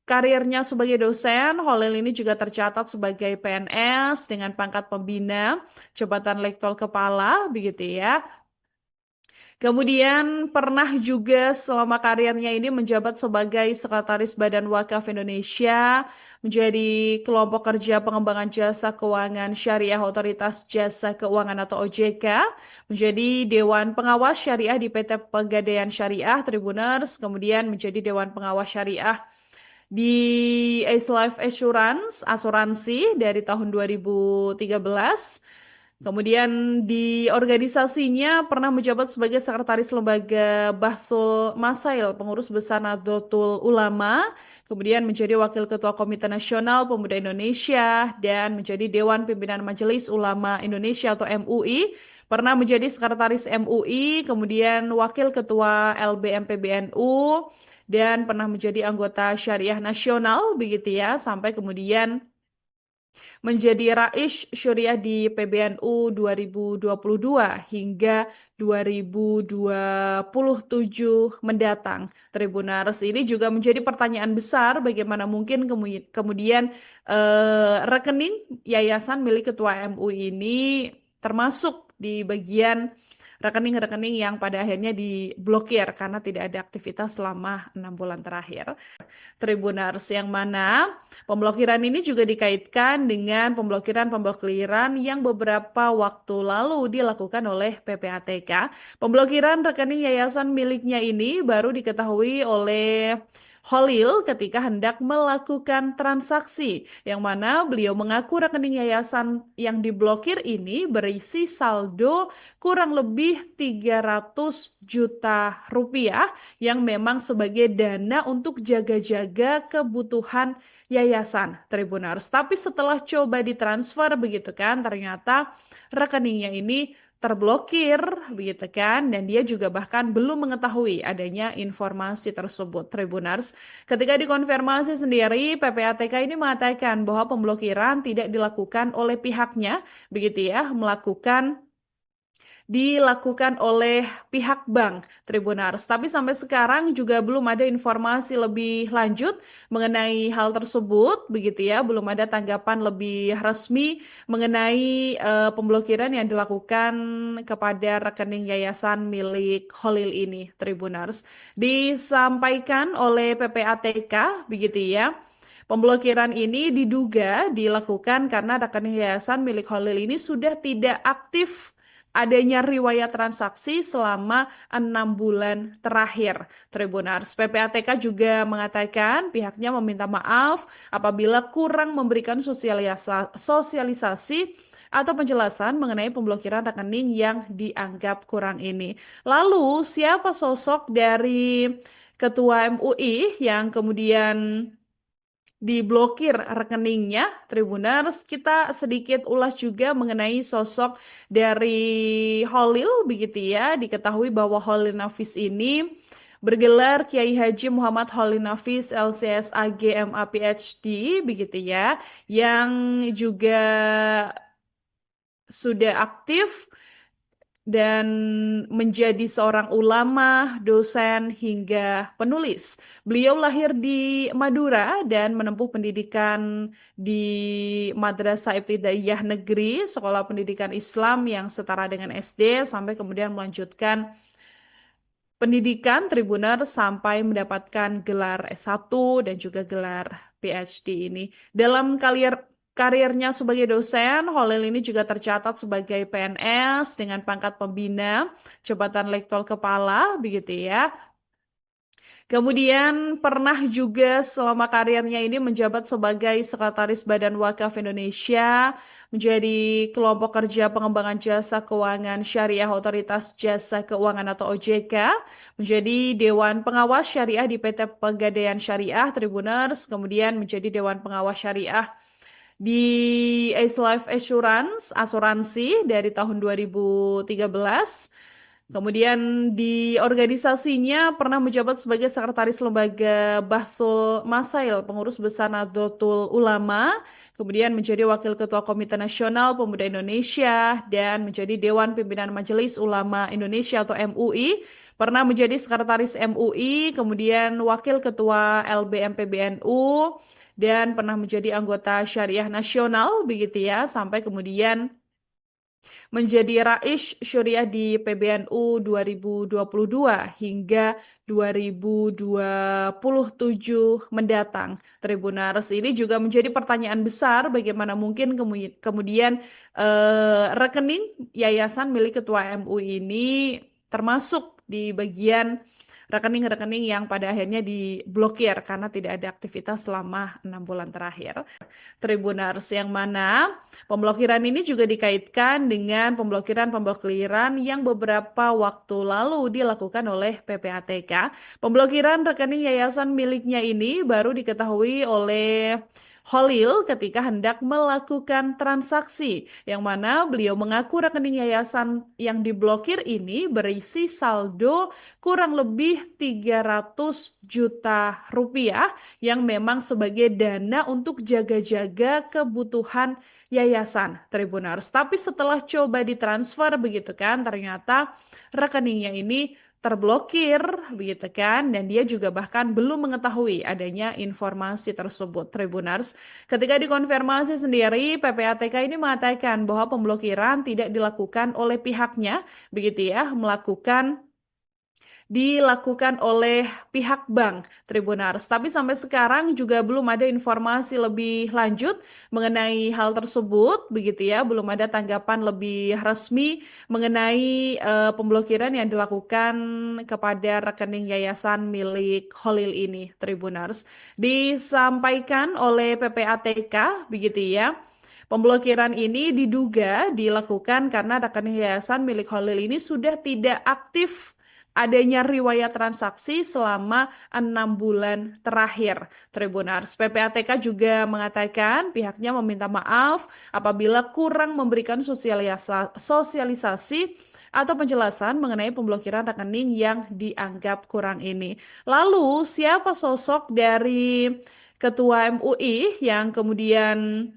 karirnya sebagai dosen, Holil ini juga tercatat sebagai PNS dengan pangkat pembina, jabatan Lektor Kepala, begitu ya. Kemudian pernah juga selama karirnya ini menjabat sebagai Sekretaris Badan Wakaf Indonesia, menjadi kelompok kerja pengembangan jasa keuangan syariah Otoritas Jasa Keuangan atau OJK, menjadi Dewan Pengawas Syariah di PT Pegadaian Syariah Tribuners, kemudian menjadi Dewan Pengawas Syariah di Ace Life Assurance, asuransi dari tahun 2013. Kemudian di organisasinya pernah menjabat sebagai Sekretaris Lembaga Bahsul Masail, Pengurus Besar Nahdlatul Ulama, kemudian menjadi Wakil Ketua Komite Nasional Pemuda Indonesia, dan menjadi Dewan Pimpinan Majelis Ulama Indonesia atau MUI, pernah menjadi Sekretaris MUI, kemudian Wakil Ketua LBM PBNU, dan pernah menjadi anggota Syariah Nasional, begitu ya, sampai kemudian menjadi Rais Syuriah di PBNU 2022 hingga 2027 mendatang. Tribunars, ini juga menjadi pertanyaan besar bagaimana mungkin kemudian rekening yayasan milik Ketua MUI ini termasuk di bagian rekening-rekening yang pada akhirnya diblokir karena tidak ada aktivitas selama 6 bulan terakhir. Tribunars, yang mana pemblokiran ini juga dikaitkan dengan pemblokiran yang beberapa waktu lalu dilakukan oleh PPATK. Pemblokiran rekening yayasan miliknya ini baru diketahui oleh Holil ketika hendak melakukan transaksi, yang mana beliau mengaku rekening yayasan yang diblokir ini berisi saldo kurang lebih 300 juta rupiah yang memang sebagai dana untuk jaga-jaga kebutuhan yayasan Tribunars. Tapi setelah coba ditransfer begitu kan, ternyata rekeningnya ini terblokir begitu kan, dan dia juga bahkan belum mengetahui adanya informasi tersebut Tribunars. Ketika dikonfirmasi sendiri, PPATK ini mengatakan bahwa pemblokiran tidak dilakukan oleh pihaknya begitu ya, dilakukan oleh pihak bank Tribunars. Tapi sampai sekarang juga belum ada informasi lebih lanjut mengenai hal tersebut, begitu ya. Belum ada tanggapan lebih resmi mengenai pemblokiran yang dilakukan kepada rekening yayasan milik Holil ini, Tribunars. Disampaikan oleh PPATK, begitu ya. Pemblokiran ini diduga dilakukan karena rekening yayasan milik Holil ini sudah tidak aktif adanya riwayat transaksi selama 6 bulan terakhir. Tribunars, PPATK juga mengatakan pihaknya meminta maaf apabila kurang memberikan sosialisasi atau penjelasan mengenai pemblokiran rekening yang dianggap kurang ini. Lalu, siapa sosok dari Ketua MUI yang kemudian diblokir rekeningnya? Tribuners, kita sedikit ulas juga mengenai sosok dari Holil begitu ya. Diketahui bahwa Holil Nafis ini bergelar Kiai Haji Muhammad Holil Nafis LCS AG MA PhD begitu ya, yang juga sudah aktif dan menjadi seorang ulama, dosen, hingga penulis. Beliau lahir di Madura dan menempuh pendidikan di Madrasah Ibtidaiyah Negeri, sekolah pendidikan Islam yang setara dengan SD, sampai kemudian melanjutkan pendidikan Tribuner sampai mendapatkan gelar S1 dan juga gelar PhD ini. Dalam karirnya sebagai dosen, Holil ini juga tercatat sebagai PNS dengan pangkat pembina, jabatan Lektor Kepala, begitu ya. Kemudian pernah juga selama karirnya ini menjabat sebagai Sekretaris Badan Wakaf Indonesia, menjadi Kelompok Kerja Pengembangan Jasa Keuangan Syariah Otoritas Jasa Keuangan atau OJK, menjadi Dewan Pengawas Syariah di PT Pegadaian Syariah Tribuners, kemudian menjadi Dewan Pengawas Syariah di Ace Life Assurance, asuransi dari tahun 2013. Kemudian di organisasinya pernah menjabat sebagai Sekretaris Lembaga Bahsul Masail, Pengurus Besar Nahdlatul Ulama, kemudian menjadi Wakil Ketua Komite Nasional Pemuda Indonesia, dan menjadi Dewan Pimpinan Majelis Ulama Indonesia atau MUI, pernah menjadi Sekretaris MUI, kemudian Wakil Ketua LBM PBNU, dan pernah menjadi anggota Syariah Nasional, begitu ya, sampai kemudian menjadi Rais Syuriah di PBNU 2022 hingga 2027 mendatang. Tribunars, ini juga menjadi pertanyaan besar bagaimana mungkin kemudian rekening yayasan milik Ketua MUI ini termasuk di bagian rekening-rekening yang pada akhirnya diblokir karena tidak ada aktivitas selama 6 bulan terakhir. Tribunars, yang mana pemblokiran ini juga dikaitkan dengan pemblokiran yang beberapa waktu lalu dilakukan oleh PPATK. Pemblokiran rekening yayasan miliknya ini baru diketahui oleh Holil ketika hendak melakukan transaksi, yang mana beliau mengaku rekening yayasan yang diblokir ini berisi saldo kurang lebih 300 juta rupiah yang memang sebagai dana untuk jaga-jaga kebutuhan yayasan Tribunars. Tapi setelah coba ditransfer begitu kan, ternyata rekeningnya ini terblokir begitu kan, dan dia juga bahkan belum mengetahui adanya informasi tersebut Tribunars. Ketika dikonfirmasi sendiri, PPATK ini mengatakan bahwa pemblokiran tidak dilakukan oleh pihaknya begitu ya, dilakukan oleh pihak bank Tribunars. Tapi sampai sekarang juga belum ada informasi lebih lanjut mengenai hal tersebut, begitu ya. Belum ada tanggapan lebih resmi mengenai pemblokiran yang dilakukan kepada rekening yayasan milik Holil ini, Tribunars. Disampaikan oleh PPATK, begitu ya. Pemblokiran ini diduga dilakukan karena rekening yayasan milik Holil ini sudah tidak aktif adanya riwayat transaksi selama 6 bulan terakhir. Tribunars, PPATK juga mengatakan pihaknya meminta maaf apabila kurang memberikan sosialisasi atau penjelasan mengenai pemblokiran rekening yang dianggap kurang ini. Lalu, siapa sosok dari Ketua MUI yang kemudian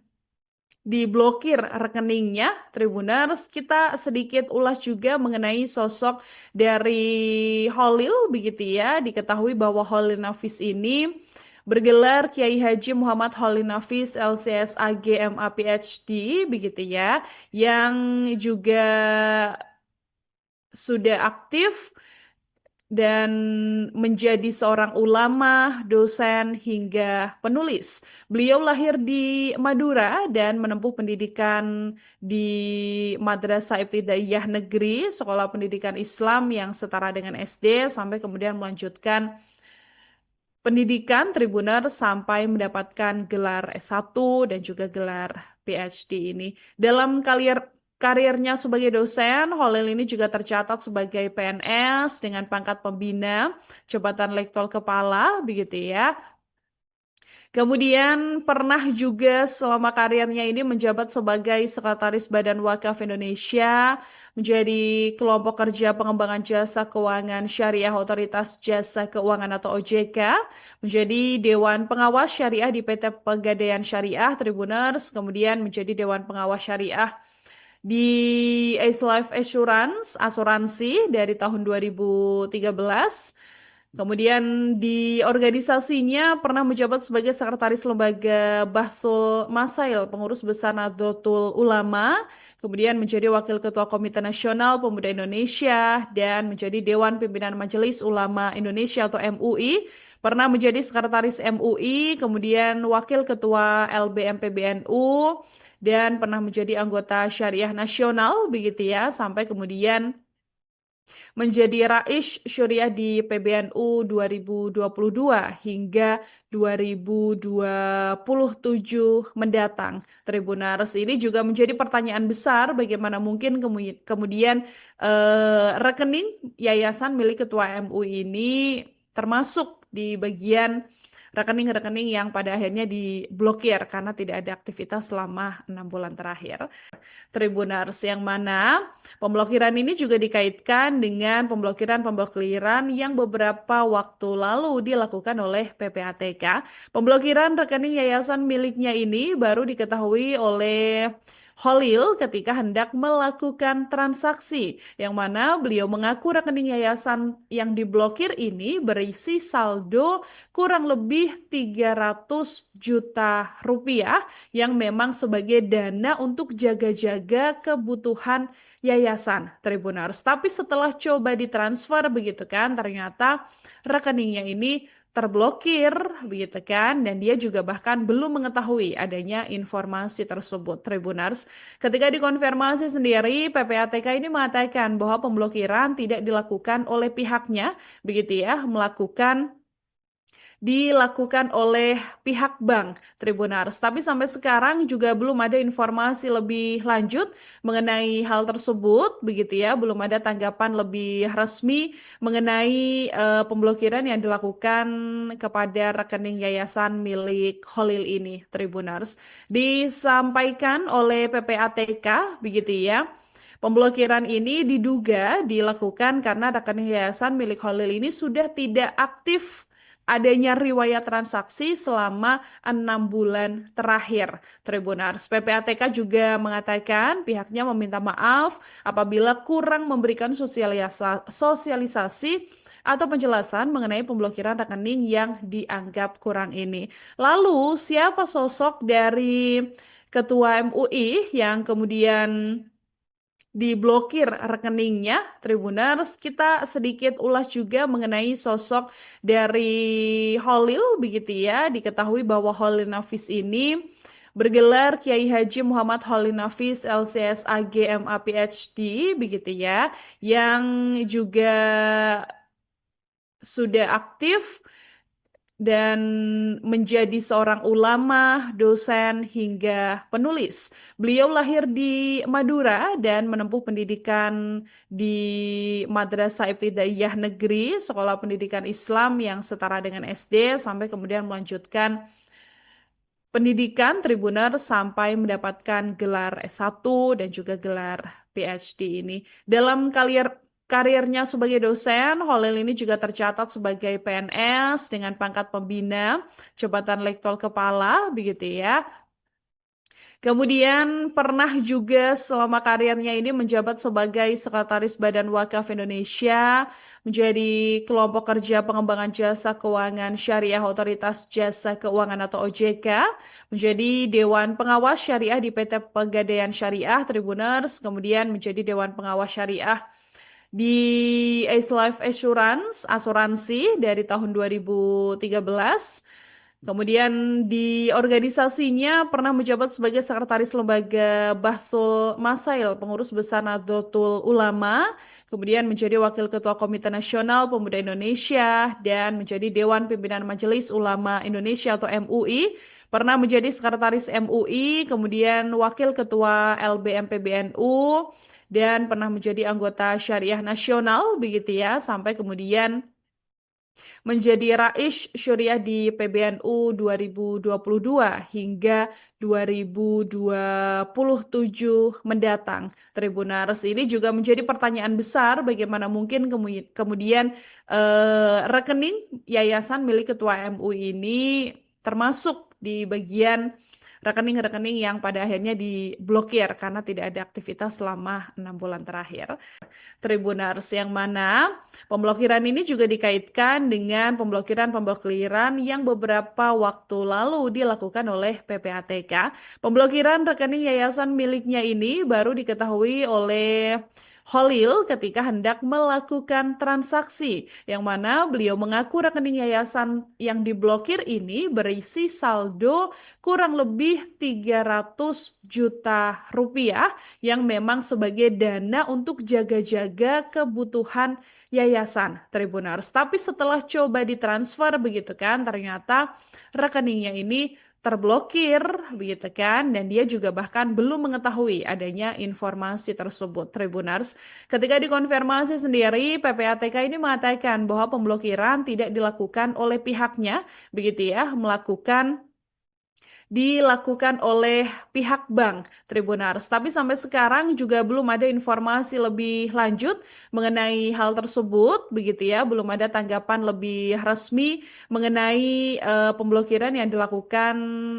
diblokir rekeningnya? Tribuners, kita sedikit ulas juga mengenai sosok dari Holil begitu ya. Diketahui bahwa Holil Nafis ini bergelar Kiai Haji Muhammad Holil Nafis LCSAG MA PhD begitu ya, yang juga sudah aktif dan menjadi seorang ulama, dosen, hingga penulis. Beliau lahir di Madura dan menempuh pendidikan di Madrasah Ibtidaiyah Negeri, sekolah pendidikan Islam yang setara dengan SD, sampai kemudian melanjutkan pendidikan Tribuner sampai mendapatkan gelar S1 dan juga gelar PhD ini. Dalam karirnya sebagai dosen, Holil ini juga tercatat sebagai PNS dengan pangkat pembina, jabatan Letkol Kepala, begitu ya. Kemudian pernah juga selama karirnya ini menjabat sebagai Sekretaris Badan Wakaf Indonesia, menjadi Kelompok Kerja Pengembangan Jasa Keuangan Syariah Otoritas Jasa Keuangan atau OJK, menjadi Dewan Pengawas Syariah di PT Pegadaian Syariah Tribuners, kemudian menjadi Dewan Pengawas Syariah di Ace Life Assurance, asuransi dari tahun 2013. Kemudian di organisasinya pernah menjabat sebagai Sekretaris Lembaga Bahsul Masail, Pengurus Besar Nahdlatul Ulama, kemudian menjadi Wakil Ketua Komite Nasional Pemuda Indonesia, dan menjadi Dewan Pimpinan Majelis Ulama Indonesia atau MUI, pernah menjadi Sekretaris MUI, kemudian Wakil Ketua LBM PBNU, dan pernah menjadi anggota Syariah Nasional, begitu ya, sampai kemudian menjadi Rais Syuriah di PBNU 2022 hingga 2027 mendatang. Tribunars, ini juga menjadi pertanyaan besar bagaimana mungkin kemudian rekening yayasan milik Ketua MUI ini termasuk di bagian rekening-rekening yang pada akhirnya diblokir karena tidak ada aktivitas selama 6 bulan terakhir. Tribunars, yang mana pemblokiran ini juga dikaitkan dengan pemblokiran yang beberapa waktu lalu dilakukan oleh PPATK. Pemblokiran rekening yayasan miliknya ini baru diketahui oleh Holil ketika hendak melakukan transaksi, yang mana beliau mengaku rekening yayasan yang diblokir ini berisi saldo kurang lebih 300 juta rupiah yang memang sebagai dana untuk jaga-jaga kebutuhan yayasan, Tribunars. Tapi setelah coba ditransfer begitu kan, ternyata rekeningnya ini terblokir begitu kan, dan dia juga bahkan belum mengetahui adanya informasi tersebut, Tribunars. Ketika dikonfirmasi sendiri, PPATK ini mengatakan bahwa pemblokiran tidak dilakukan oleh pihaknya begitu ya, dilakukan oleh pihak bank, Tribunars. Tapi sampai sekarang juga belum ada informasi lebih lanjut mengenai hal tersebut, begitu ya. Belum ada tanggapan lebih resmi mengenai pemblokiran yang dilakukan kepada rekening yayasan milik Holil ini, Tribunars. Disampaikan oleh PPATK, begitu ya. Pemblokiran ini diduga dilakukan karena rekening yayasan milik Holil ini sudah tidak aktif adanya riwayat transaksi selama 6 bulan terakhir, Tribunars. PPATK juga mengatakan pihaknya meminta maaf apabila kurang memberikan sosialisasi atau penjelasan mengenai pemblokiran rekening yang dianggap kurang ini. Lalu, siapa sosok dari Ketua MUI yang kemudian diblokir rekeningnya, Tribuners? Kita sedikit ulas juga mengenai sosok dari Holil begitu ya. Diketahui bahwa Holil Nafis ini bergelar Kiai Haji Muhammad Holil Nafis LCSAG MA PhD begitu ya, yang juga sudah aktif dan menjadi seorang ulama, dosen, hingga penulis. Beliau lahir di Madura dan menempuh pendidikan di Madrasah Ibtidaiyah Negeri, sekolah pendidikan Islam yang setara dengan SD, sampai kemudian melanjutkan pendidikan Tribuner sampai mendapatkan gelar S1 dan juga gelar PhD ini. Dalam karirnya sebagai dosen, Holil ini juga tercatat sebagai PNS dengan pangkat pembina, jabatan Letkol Kepala, begitu ya. Kemudian pernah juga selama karirnya ini menjabat sebagai Sekretaris Badan Wakaf Indonesia, menjadi kelompok kerja pengembangan jasa keuangan syariah Otoritas Jasa Keuangan atau OJK, menjadi Dewan Pengawas Syariah di PT Pegadaian Syariah Tribuners, kemudian menjadi Dewan Pengawas Syariah di Ace Life Assurance, asuransi dari tahun 2013. Kemudian di organisasinya pernah menjabat sebagai Sekretaris Lembaga Bahsul Masail, Pengurus Besar Nahdlatul Ulama, kemudian menjadi Wakil Ketua Komite Nasional Pemuda Indonesia, dan menjadi Dewan Pimpinan Majelis Ulama Indonesia atau MUI, pernah menjadi Sekretaris MUI, kemudian Wakil Ketua LBM PBNU, dan pernah menjadi anggota Syariah Nasional, begitu ya, sampai kemudian menjadi Rais Syuriah di PBNU 2022 hingga 2027 mendatang. Tribunars, ini juga menjadi pertanyaan besar bagaimana mungkin kemudian rekening yayasan milik Ketua MUI ini termasuk di bagian rekening-rekening yang pada akhirnya diblokir karena tidak ada aktivitas selama 6 bulan terakhir. Tribunars, yang mana pemblokiran ini juga dikaitkan dengan pemblokiran yang beberapa waktu lalu dilakukan oleh PPATK. Pemblokiran rekening yayasan miliknya ini baru diketahui oleh Holil ketika hendak melakukan transaksi, yang mana beliau mengaku rekening yayasan yang diblokir ini berisi saldo kurang lebih 300 juta rupiah yang memang sebagai dana untuk jaga-jaga kebutuhan yayasan Tribunars. Tapi setelah coba ditransfer begitu kan, ternyata rekeningnya ini terblokir begitu kan, dan dia juga bahkan belum mengetahui adanya informasi tersebut Tribunars. Ketika dikonfirmasi sendiri, PPATK ini mengatakan bahwa pemblokiran tidak dilakukan oleh pihaknya begitu ya, dilakukan oleh pihak bank Tribunars. Tapi sampai sekarang juga belum ada informasi lebih lanjut mengenai hal tersebut, begitu ya. Belum ada tanggapan lebih resmi mengenai pemblokiran yang dilakukan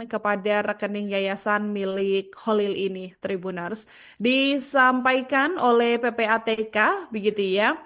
kepada rekening yayasan milik Holil ini, Tribunars. Disampaikan oleh PPATK, begitu ya.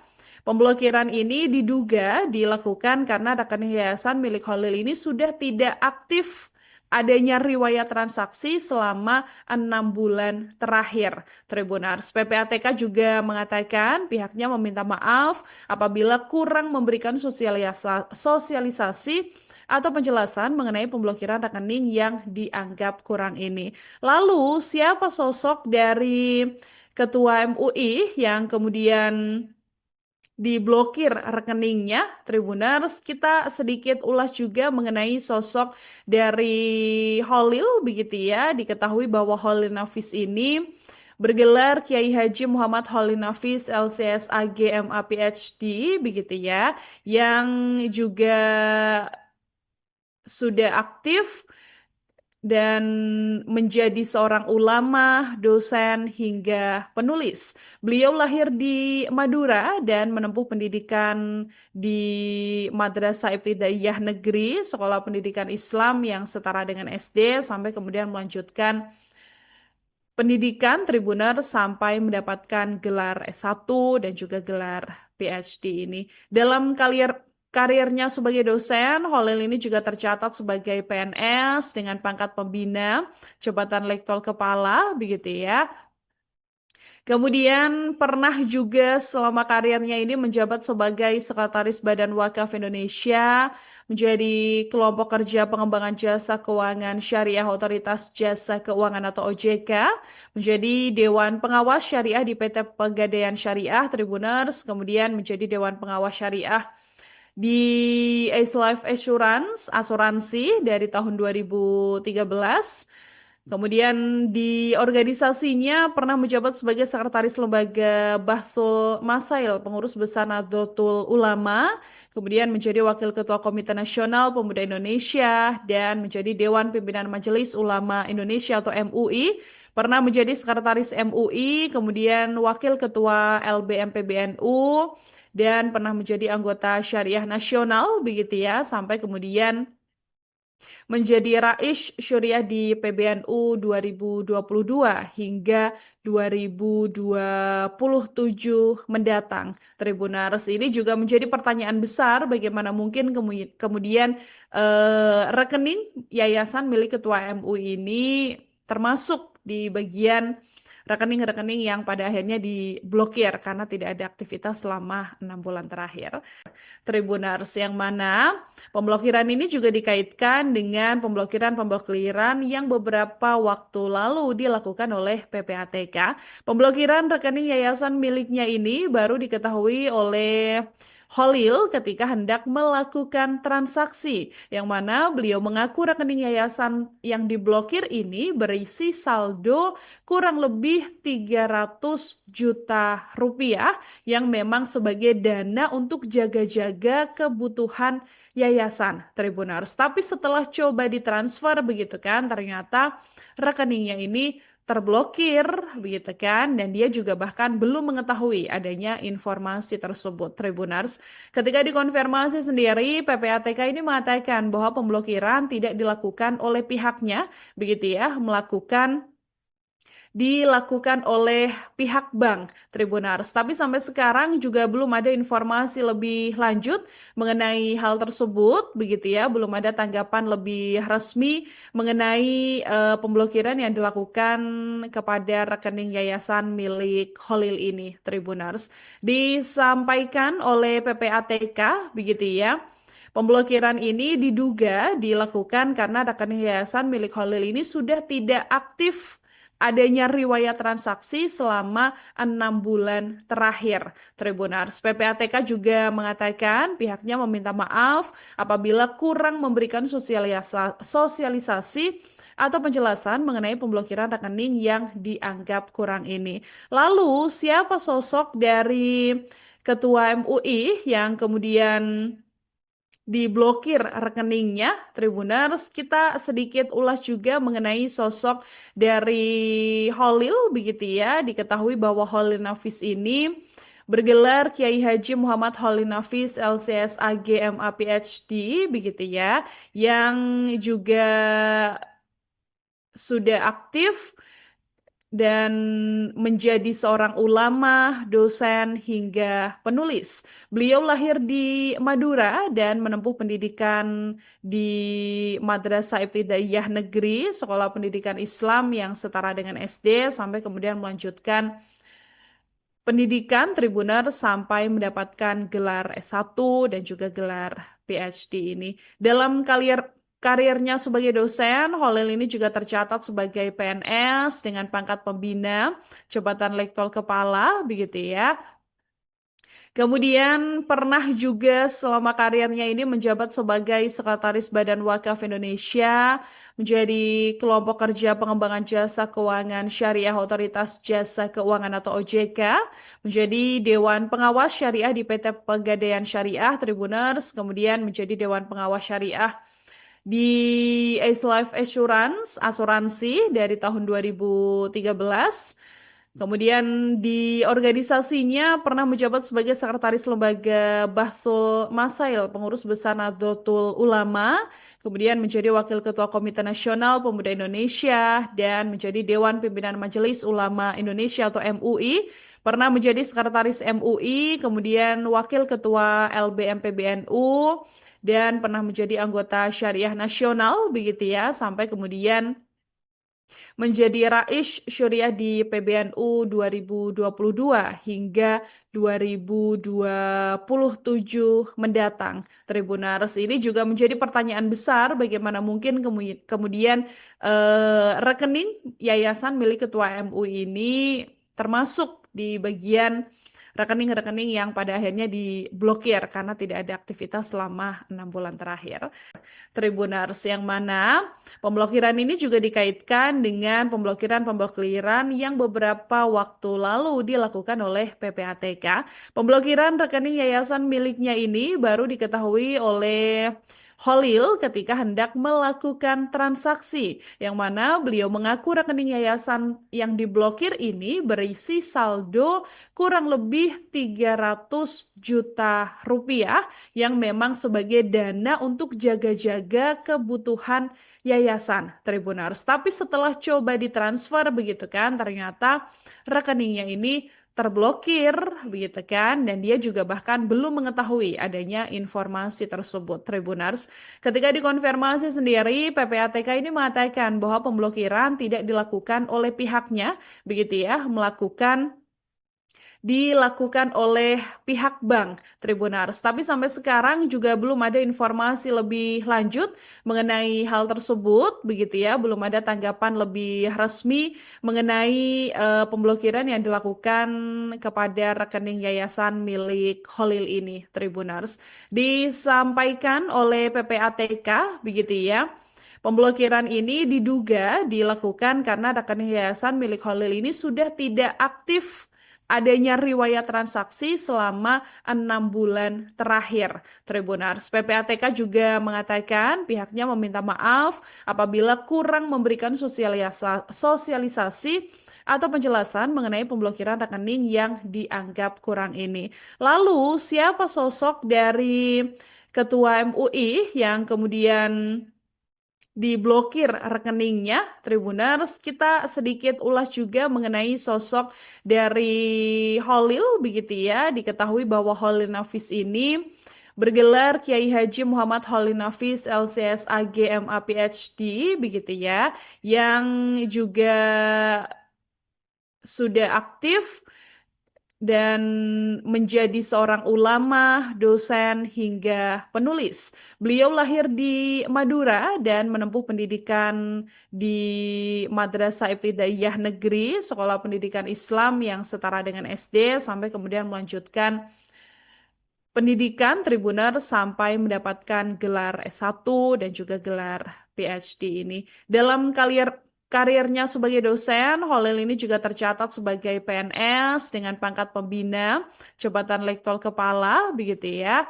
Pemblokiran ini diduga dilakukan karena rekening yayasan milik Holil ini sudah tidak aktif adanya riwayat transaksi selama 6 bulan terakhir. Tribunars PPATK juga mengatakan pihaknya meminta maaf apabila kurang memberikan sosialisasi atau penjelasan mengenai pemblokiran rekening yang dianggap kurang ini. Lalu, siapa sosok dari Ketua MUI yang kemudian diblokir rekeningnya, Tribuners? Kita sedikit ulas juga mengenai sosok dari Holil begitu ya. Diketahui bahwa Holil Nafis ini bergelar Kiai Haji Muhammad Holil Nafis LCSAG MA PhD begitu ya, yang juga sudah aktif dan menjadi seorang ulama, dosen, hingga penulis. Beliau lahir di Madura dan menempuh pendidikan di Madrasah Ibtidaiyah Negeri, sekolah pendidikan Islam yang setara dengan SD, sampai kemudian melanjutkan pendidikan Tribuner sampai mendapatkan gelar S1 dan juga gelar PhD ini. Dalam karirnya sebagai dosen, Holil ini juga tercatat sebagai PNS dengan pangkat pembina, jabatan Letkol Kepala, begitu ya. Kemudian pernah juga selama karirnya ini menjabat sebagai Sekretaris Badan Wakaf Indonesia, menjadi Kelompok Kerja Pengembangan Jasa Keuangan Syariah Otoritas Jasa Keuangan atau OJK, menjadi Dewan Pengawas Syariah di PT Pegadaian Syariah Tribuners, kemudian menjadi Dewan Pengawas Syariah di Ace Life Assurance, asuransi dari tahun 2013. Kemudian di organisasinya pernah menjabat sebagai Sekretaris Lembaga Bahsul Masail, Pengurus Besar Nahdlatul Ulama, kemudian menjadi Wakil Ketua Komite Nasional Pemuda Indonesia, dan menjadi Dewan Pimpinan Majelis Ulama Indonesia atau MUI, pernah menjadi Sekretaris MUI, kemudian Wakil Ketua LBM PBNU, dan pernah menjadi anggota Syariah Nasional, begitu ya, sampai kemudian menjadi Rais Syuriah di PBNU 2022 hingga 2027 mendatang. Tribunars, ini juga menjadi pertanyaan besar bagaimana mungkin kemudian rekening yayasan milik Ketua MUI ini termasuk di bagian rekening-rekening yang pada akhirnya diblokir karena tidak ada aktivitas selama 6 bulan terakhir. Tribunars, yang mana pemblokiran ini juga dikaitkan dengan pemblokiran yang beberapa waktu lalu dilakukan oleh PPATK. Pemblokiran rekening yayasan miliknya ini baru diketahui oleh Holil ketika hendak melakukan transaksi, yang mana beliau mengaku rekening yayasan yang diblokir ini berisi saldo kurang lebih 300 juta rupiah yang memang sebagai dana untuk jaga-jaga kebutuhan yayasan Tribunars. Tapi setelah coba ditransfer begitu kan, ternyata rekeningnya ini terblokir begitu kan, dan dia juga bahkan belum mengetahui adanya informasi tersebut Tribunars. Ketika dikonfirmasi sendiri, PPATK ini mengatakan bahwa pemblokiran tidak dilakukan oleh pihaknya begitu ya, dilakukan oleh pihak bank Tribunars. Tapi sampai sekarang juga belum ada informasi lebih lanjut mengenai hal tersebut, begitu ya. Belum ada tanggapan lebih resmi mengenai pemblokiran yang dilakukan kepada rekening yayasan milik Holil ini, Tribunars. Disampaikan oleh PPATK, begitu ya. Pemblokiran ini diduga dilakukan karena rekening yayasan milik Holil ini sudah tidak aktif adanya riwayat transaksi selama 6 bulan terakhir. Tribunars PPATK juga mengatakan pihaknya meminta maaf apabila kurang memberikan sosialisasi atau penjelasan mengenai pemblokiran rekening yang dianggap kurang ini. Lalu, siapa sosok dari Ketua MUI yang kemudian diblokir rekeningnya, Tribuners? Kita sedikit ulas juga mengenai sosok dari Holil, begitu ya. Diketahui bahwa Holil Nafis ini bergelar Kiai Haji Muhammad Holil Nafis LCSAG MA PhD, begitu ya, yang juga sudah aktif dan menjadi seorang ulama, dosen, hingga penulis. Beliau lahir di Madura dan menempuh pendidikan di Madrasah Ibtidaiyah Negeri, sekolah pendidikan Islam yang setara dengan SD, sampai kemudian melanjutkan pendidikan Tribuner sampai mendapatkan gelar S1 dan juga gelar PhD ini. Dalam karirnya sebagai dosen, Holil ini juga tercatat sebagai PNS dengan pangkat pembina, jabatan Letkol Kepala, begitu ya. Kemudian pernah juga selama karirnya ini menjabat sebagai Sekretaris Badan Wakaf Indonesia, menjadi kelompok kerja pengembangan jasa keuangan syariah Otoritas Jasa Keuangan atau OJK, menjadi Dewan Pengawas Syariah di PT Pegadaian Syariah Tribuners, kemudian menjadi Dewan Pengawas Syariah di Ace Life Assurance, asuransi dari tahun 2013. Kemudian di organisasinya pernah menjabat sebagai Sekretaris Lembaga Bahsul Masail, Pengurus Besar Nahdlatul Ulama, kemudian menjadi Wakil Ketua Komite Nasional Pemuda Indonesia, dan menjadi Dewan Pimpinan Majelis Ulama Indonesia atau MUI, pernah menjadi Sekretaris MUI, kemudian Wakil Ketua LBM PBNU, dan pernah menjadi anggota Syariah Nasional, begitu ya, sampai kemudian menjadi Rais Syuriah di PBNU 2022 hingga 2027 mendatang. Tribunars, ini juga menjadi pertanyaan besar bagaimana mungkin kemudian rekening yayasan milik Ketua MUI ini termasuk di bagian rekening-rekening yang pada akhirnya diblokir karena tidak ada aktivitas selama 6 bulan terakhir. Tribunars, yang mana pemblokiran ini juga dikaitkan dengan pemblokiran yang beberapa waktu lalu dilakukan oleh PPATK. Pemblokiran rekening yayasan miliknya ini baru diketahui oleh Holil ketika hendak melakukan transaksi, yang mana beliau mengaku rekening yayasan yang diblokir ini berisi saldo kurang lebih 300 juta rupiah yang memang sebagai dana untuk jaga-jaga kebutuhan yayasan, Tribunars. Tapi setelah coba ditransfer begitu kan, ternyata rekeningnya ini terblokir, begitu kan, dan dia juga bahkan belum mengetahui adanya informasi tersebut, Tribunars. Ketika dikonfirmasi sendiri, PPATK ini mengatakan bahwa pemblokiran tidak dilakukan oleh pihaknya, begitu ya, dilakukan oleh pihak bank Tribunars. Tapi sampai sekarang juga belum ada informasi lebih lanjut mengenai hal tersebut, begitu ya. Belum ada tanggapan lebih resmi mengenai pemblokiran yang dilakukan kepada rekening yayasan milik Holil ini, Tribunars. Disampaikan oleh PPATK, begitu ya. Pemblokiran ini diduga dilakukan karena rekening yayasan milik Holil ini sudah tidak aktif adanya riwayat transaksi selama 6 bulan terakhir. Tribunars PPATK juga mengatakan pihaknya meminta maaf apabila kurang memberikan sosialisasi atau penjelasan mengenai pemblokiran rekening yang dianggap kurang ini. Lalu, siapa sosok dari Ketua MUI yang kemudian diblokir rekeningnya. Tribuners, kita sedikit ulas juga mengenai sosok dari Holil begitu ya. Diketahui bahwa Holil Nafis ini bergelar Kiai Haji Muhammad Holil Nafis LCS AGMA PhD begitu ya, yang juga sudah aktif dan menjadi seorang ulama, dosen, hingga penulis. Beliau lahir di Madura dan menempuh pendidikan di Madrasah Ibtidaiyah Negeri, sekolah pendidikan Islam yang setara dengan SD, sampai kemudian melanjutkan pendidikan Tribuner sampai mendapatkan gelar S1 dan juga gelar PhD ini. Dalam karirnya sebagai dosen, Holil ini juga tercatat sebagai PNS dengan pangkat pembina, jabatan Letkol Kepala, begitu ya.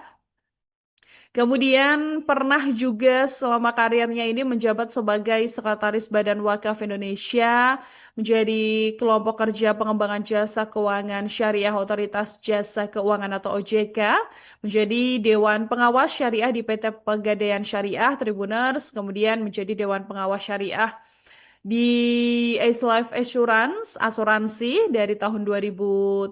Kemudian pernah juga selama karirnya ini menjabat sebagai Sekretaris Badan Wakaf Indonesia, menjadi kelompok kerja pengembangan jasa keuangan syariah Otoritas Jasa Keuangan atau OJK, menjadi Dewan Pengawas Syariah di PT Pegadaian Syariah Tribuners, kemudian menjadi Dewan Pengawas Syariah di Ace Life Assurance, asuransi dari tahun 2013.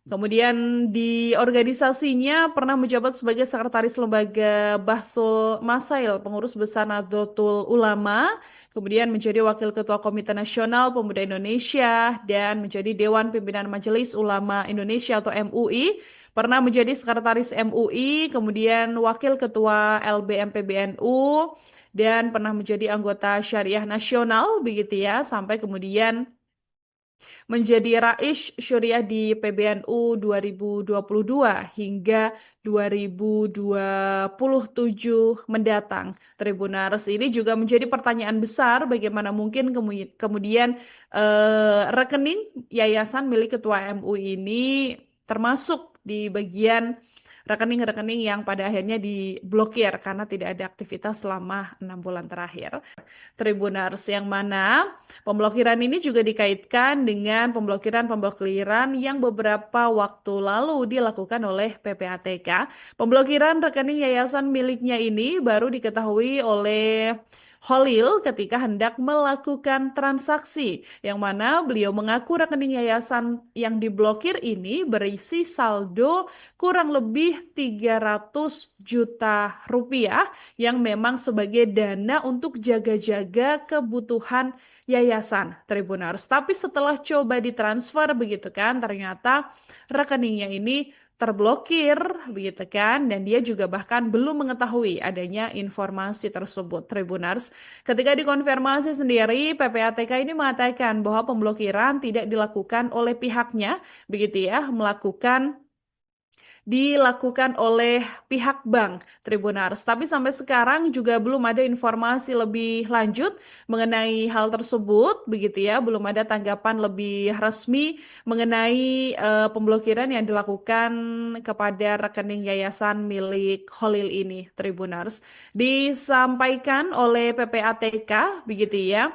Kemudian di organisasinya pernah menjabat sebagai Sekretaris Lembaga Bahsul Masail, Pengurus Besar Nahdlatul Ulama, kemudian menjadi Wakil Ketua Komite Nasional Pemuda Indonesia, dan menjadi Dewan Pimpinan Majelis Ulama Indonesia atau MUI, pernah menjadi Sekretaris MUI, kemudian Wakil Ketua LBM PBNU, dan pernah menjadi anggota Syariah Nasional, begitu ya, sampai kemudian menjadi Rais Syuriah di PBNU 2022 hingga 2027 mendatang. Tribunars, ini juga menjadi pertanyaan besar bagaimana mungkin kemudian rekening yayasan milik Ketua MUI ini termasuk di bagian rekening-rekening yang pada akhirnya diblokir karena tidak ada aktivitas selama 6 bulan terakhir. Tribunars, yang mana pemblokiran ini juga dikaitkan dengan pemblokiran yang beberapa waktu lalu dilakukan oleh PPATK. Pemblokiran rekening yayasan miliknya ini baru diketahui oleh Holil ketika hendak melakukan transaksi, yang mana beliau mengaku rekening yayasan yang diblokir ini berisi saldo kurang lebih 300 juta rupiah yang memang sebagai dana untuk jaga-jaga kebutuhan yayasan Tribunars. Tapi setelah coba ditransfer begitu kan, ternyata rekeningnya ini terblokir begitu kan, dan dia juga bahkan belum mengetahui adanya informasi tersebut Tribunars. Ketika dikonfirmasi sendiri, PPATK ini mengatakan bahwa pemblokiran tidak dilakukan oleh pihaknya begitu ya, dilakukan oleh pihak bank Tribunars. Tapi sampai sekarang juga belum ada informasi lebih lanjut mengenai hal tersebut, begitu ya. Belum ada tanggapan lebih resmi mengenai pemblokiran yang dilakukan kepada rekening yayasan milik Holil ini, Tribunars. Disampaikan oleh PPATK, begitu ya.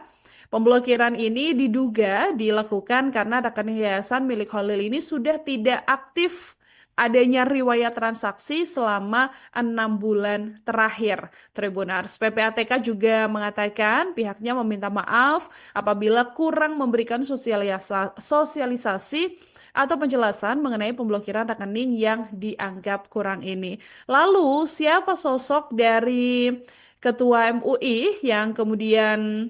Pemblokiran ini diduga dilakukan karena rekening yayasan milik Holil ini sudah tidak aktif adanya riwayat transaksi selama 6 bulan terakhir. Tribunars, PPATK juga mengatakan pihaknya meminta maaf apabila kurang memberikan sosialisasi atau penjelasan mengenai pemblokiran rekening yang dianggap kurang ini. Lalu, siapa sosok dari Ketua MUI yang kemudian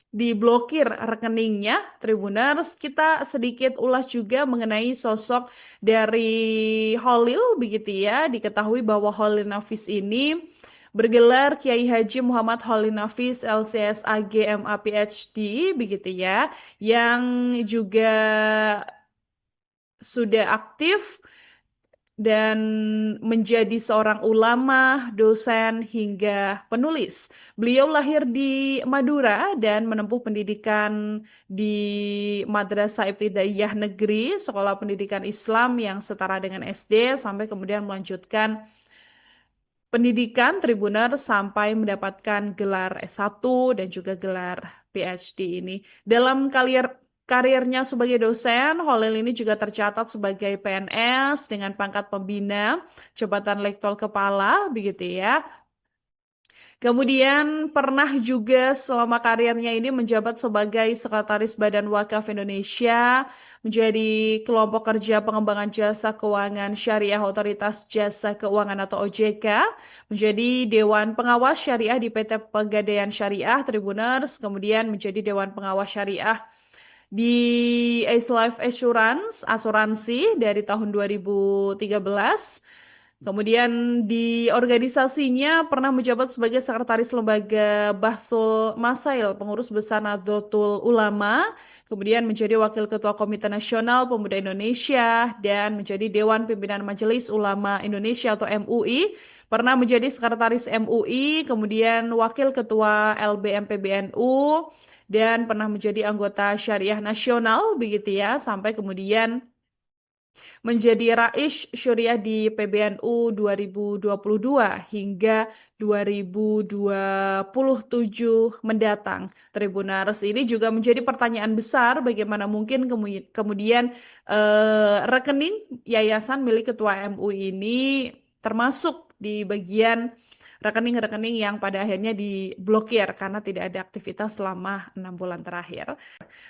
diblokir rekeningnya? Tribuners, kita sedikit ulas juga mengenai sosok dari Holil begitu ya. Diketahui bahwa Holil Nafis ini bergelar Kiai Haji Muhammad Holil Nafis LCS AGMA PhD begitu ya, yang juga sudah aktif dan menjadi seorang ulama, dosen, hingga penulis. Beliau lahir di Madura dan menempuh pendidikan di Madrasah Ibtidaiyah Negeri, sekolah pendidikan Islam yang setara dengan SD, sampai kemudian melanjutkan pendidikan Tribuner sampai mendapatkan gelar S1 dan juga gelar PhD ini. Dalam karirnya sebagai dosen, Holil ini juga tercatat sebagai PNS dengan pangkat pembina, jabatan Letkol Kepala, begitu ya. Kemudian pernah juga selama karirnya ini menjabat sebagai Sekretaris Badan Wakaf Indonesia, menjadi Kelompok Kerja Pengembangan Jasa Keuangan Syariah Otoritas Jasa Keuangan atau OJK, menjadi Dewan Pengawas Syariah di PT Pegadaian Syariah Tribuners, kemudian menjadi Dewan Pengawas Syariah di Ace Life Assurance, asuransi dari tahun 2013. Kemudian di organisasinya pernah menjabat sebagai Sekretaris Lembaga Bahsul Masail, Pengurus Besar Nahdlatul Ulama, kemudian menjadi Wakil Ketua Komite Nasional Pemuda Indonesia, dan menjadi Dewan Pimpinan Majelis Ulama Indonesia atau MUI, pernah menjadi Sekretaris MUI, kemudian Wakil Ketua LBM PBNU, dan pernah menjadi anggota Syariah Nasional, begitu ya, sampai kemudian menjadi Rais Syuriah di PBNU 2022 hingga 2027 mendatang. Tribunars, ini juga menjadi pertanyaan besar bagaimana mungkin kemudian rekening yayasan milik Ketua MUI ini termasuk di bagian rekening-rekening yang pada akhirnya diblokir karena tidak ada aktivitas selama 6 bulan terakhir.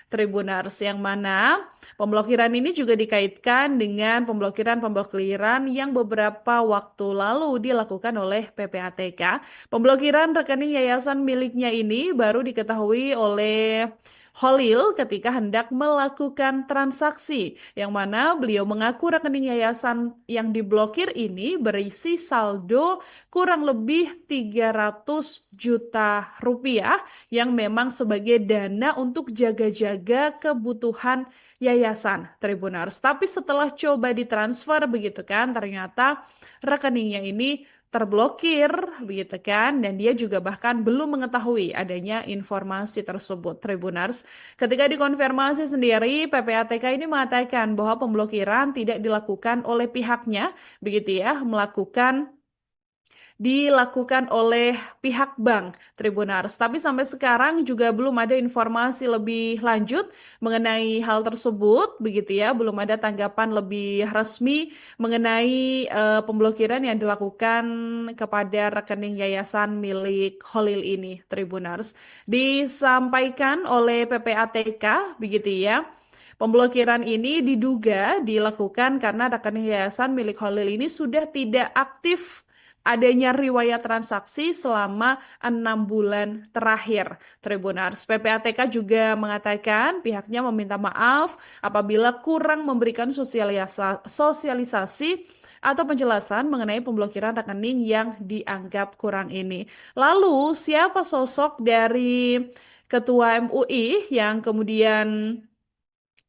Tribunars, yang mana pemblokiran ini juga dikaitkan dengan pemblokiran yang beberapa waktu lalu dilakukan oleh PPATK. Pemblokiran rekening yayasan miliknya ini baru diketahui oleh Holil ketika hendak melakukan transaksi, yang mana beliau mengaku rekening yayasan yang diblokir ini berisi saldo kurang lebih 300 juta rupiah yang memang sebagai dana untuk jaga-jaga kebutuhan yayasan Tribunars. Tapi setelah coba ditransfer begitu kan, ternyata rekeningnya ini terblokir begitu kan, dan dia juga bahkan belum mengetahui adanya informasi tersebut Tribunars. Ketika dikonfirmasi sendiri, PPATK ini mengatakan bahwa pemblokiran tidak dilakukan oleh pihaknya begitu ya, dilakukan oleh pihak bank Tribunars. Tapi sampai sekarang juga belum ada informasi lebih lanjut mengenai hal tersebut, begitu ya. Belum ada tanggapan lebih resmi mengenai pemblokiran yang dilakukan kepada rekening yayasan milik Holil ini, Tribunars. Disampaikan oleh PPATK, begitu ya. Pemblokiran ini diduga dilakukan karena rekening yayasan milik Holil ini sudah tidak aktif adanya riwayat transaksi selama 6 bulan terakhir. Tribunars, PPATK juga mengatakan pihaknya meminta maaf apabila kurang memberikan sosialisasi atau penjelasan mengenai pemblokiran rekening yang dianggap kurang ini. Lalu, siapa sosok dari Ketua MUI yang kemudian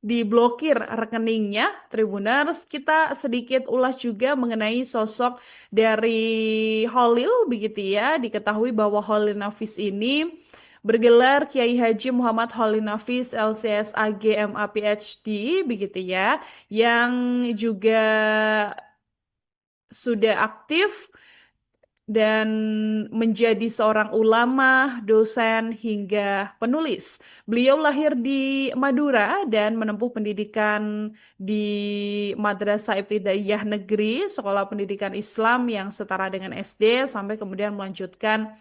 diblokir rekeningnya, Tribuners? Kita sedikit ulas juga mengenai sosok dari Holil, begitu ya. Diketahui bahwa Holil Nafis ini bergelar Kiai Haji Muhammad Holil Nafis LCSAG MA PhD, begitu ya, yang juga sudah aktif dan menjadi seorang ulama, dosen, hingga penulis. Beliau lahir di Madura dan menempuh pendidikan di Madrasah Ibtidaiyah Negeri, sekolah pendidikan Islam yang setara dengan SD, sampai kemudian melanjutkan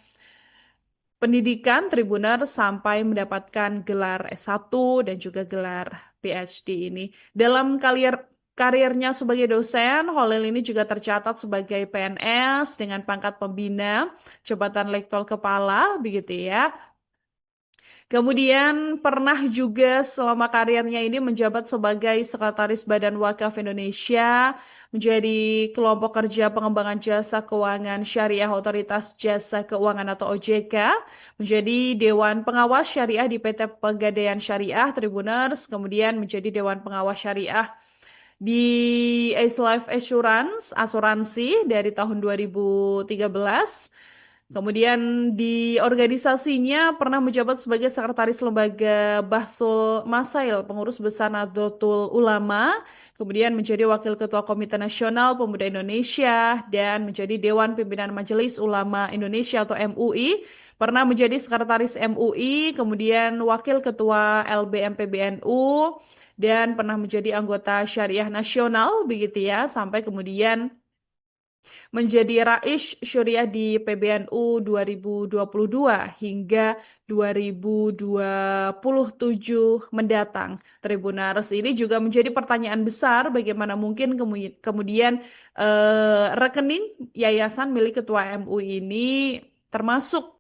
pendidikan Tribuner sampai mendapatkan gelar S1 dan juga gelar PhD ini. Dalam karirnya sebagai dosen, Holil ini juga tercatat sebagai PNS dengan pangkat pembina, jabatan Lektol Kepala, begitu ya. Kemudian pernah juga selama karirnya ini menjabat sebagai Sekretaris Badan Wakaf Indonesia, menjadi Kelompok Kerja Pengembangan Jasa Keuangan Syariah Otoritas Jasa Keuangan atau OJK, menjadi Dewan Pengawas Syariah di PT Pegadaian Syariah Tribuners, kemudian menjadi Dewan Pengawas Syariah di Ace Life Assurance, asuransi dari tahun 2013. Kemudian di organisasinya pernah menjabat sebagai Sekretaris Lembaga Bahsul Masail, Pengurus Besar Nahdlatul Ulama, kemudian menjadi Wakil Ketua Komite Nasional Pemuda Indonesia, dan menjadi Dewan Pimpinan Majelis Ulama Indonesia atau MUI, pernah menjadi Sekretaris MUI, kemudian Wakil Ketua LBM PBNU, dan pernah menjadi anggota Syariah Nasional, begitu ya, sampai kemudian menjadi Rais Syuriah di PBNU 2022 hingga 2027 mendatang. Tribunars ini juga menjadi pertanyaan besar bagaimana mungkin kemudian rekening yayasan milik Ketua MU ini termasuk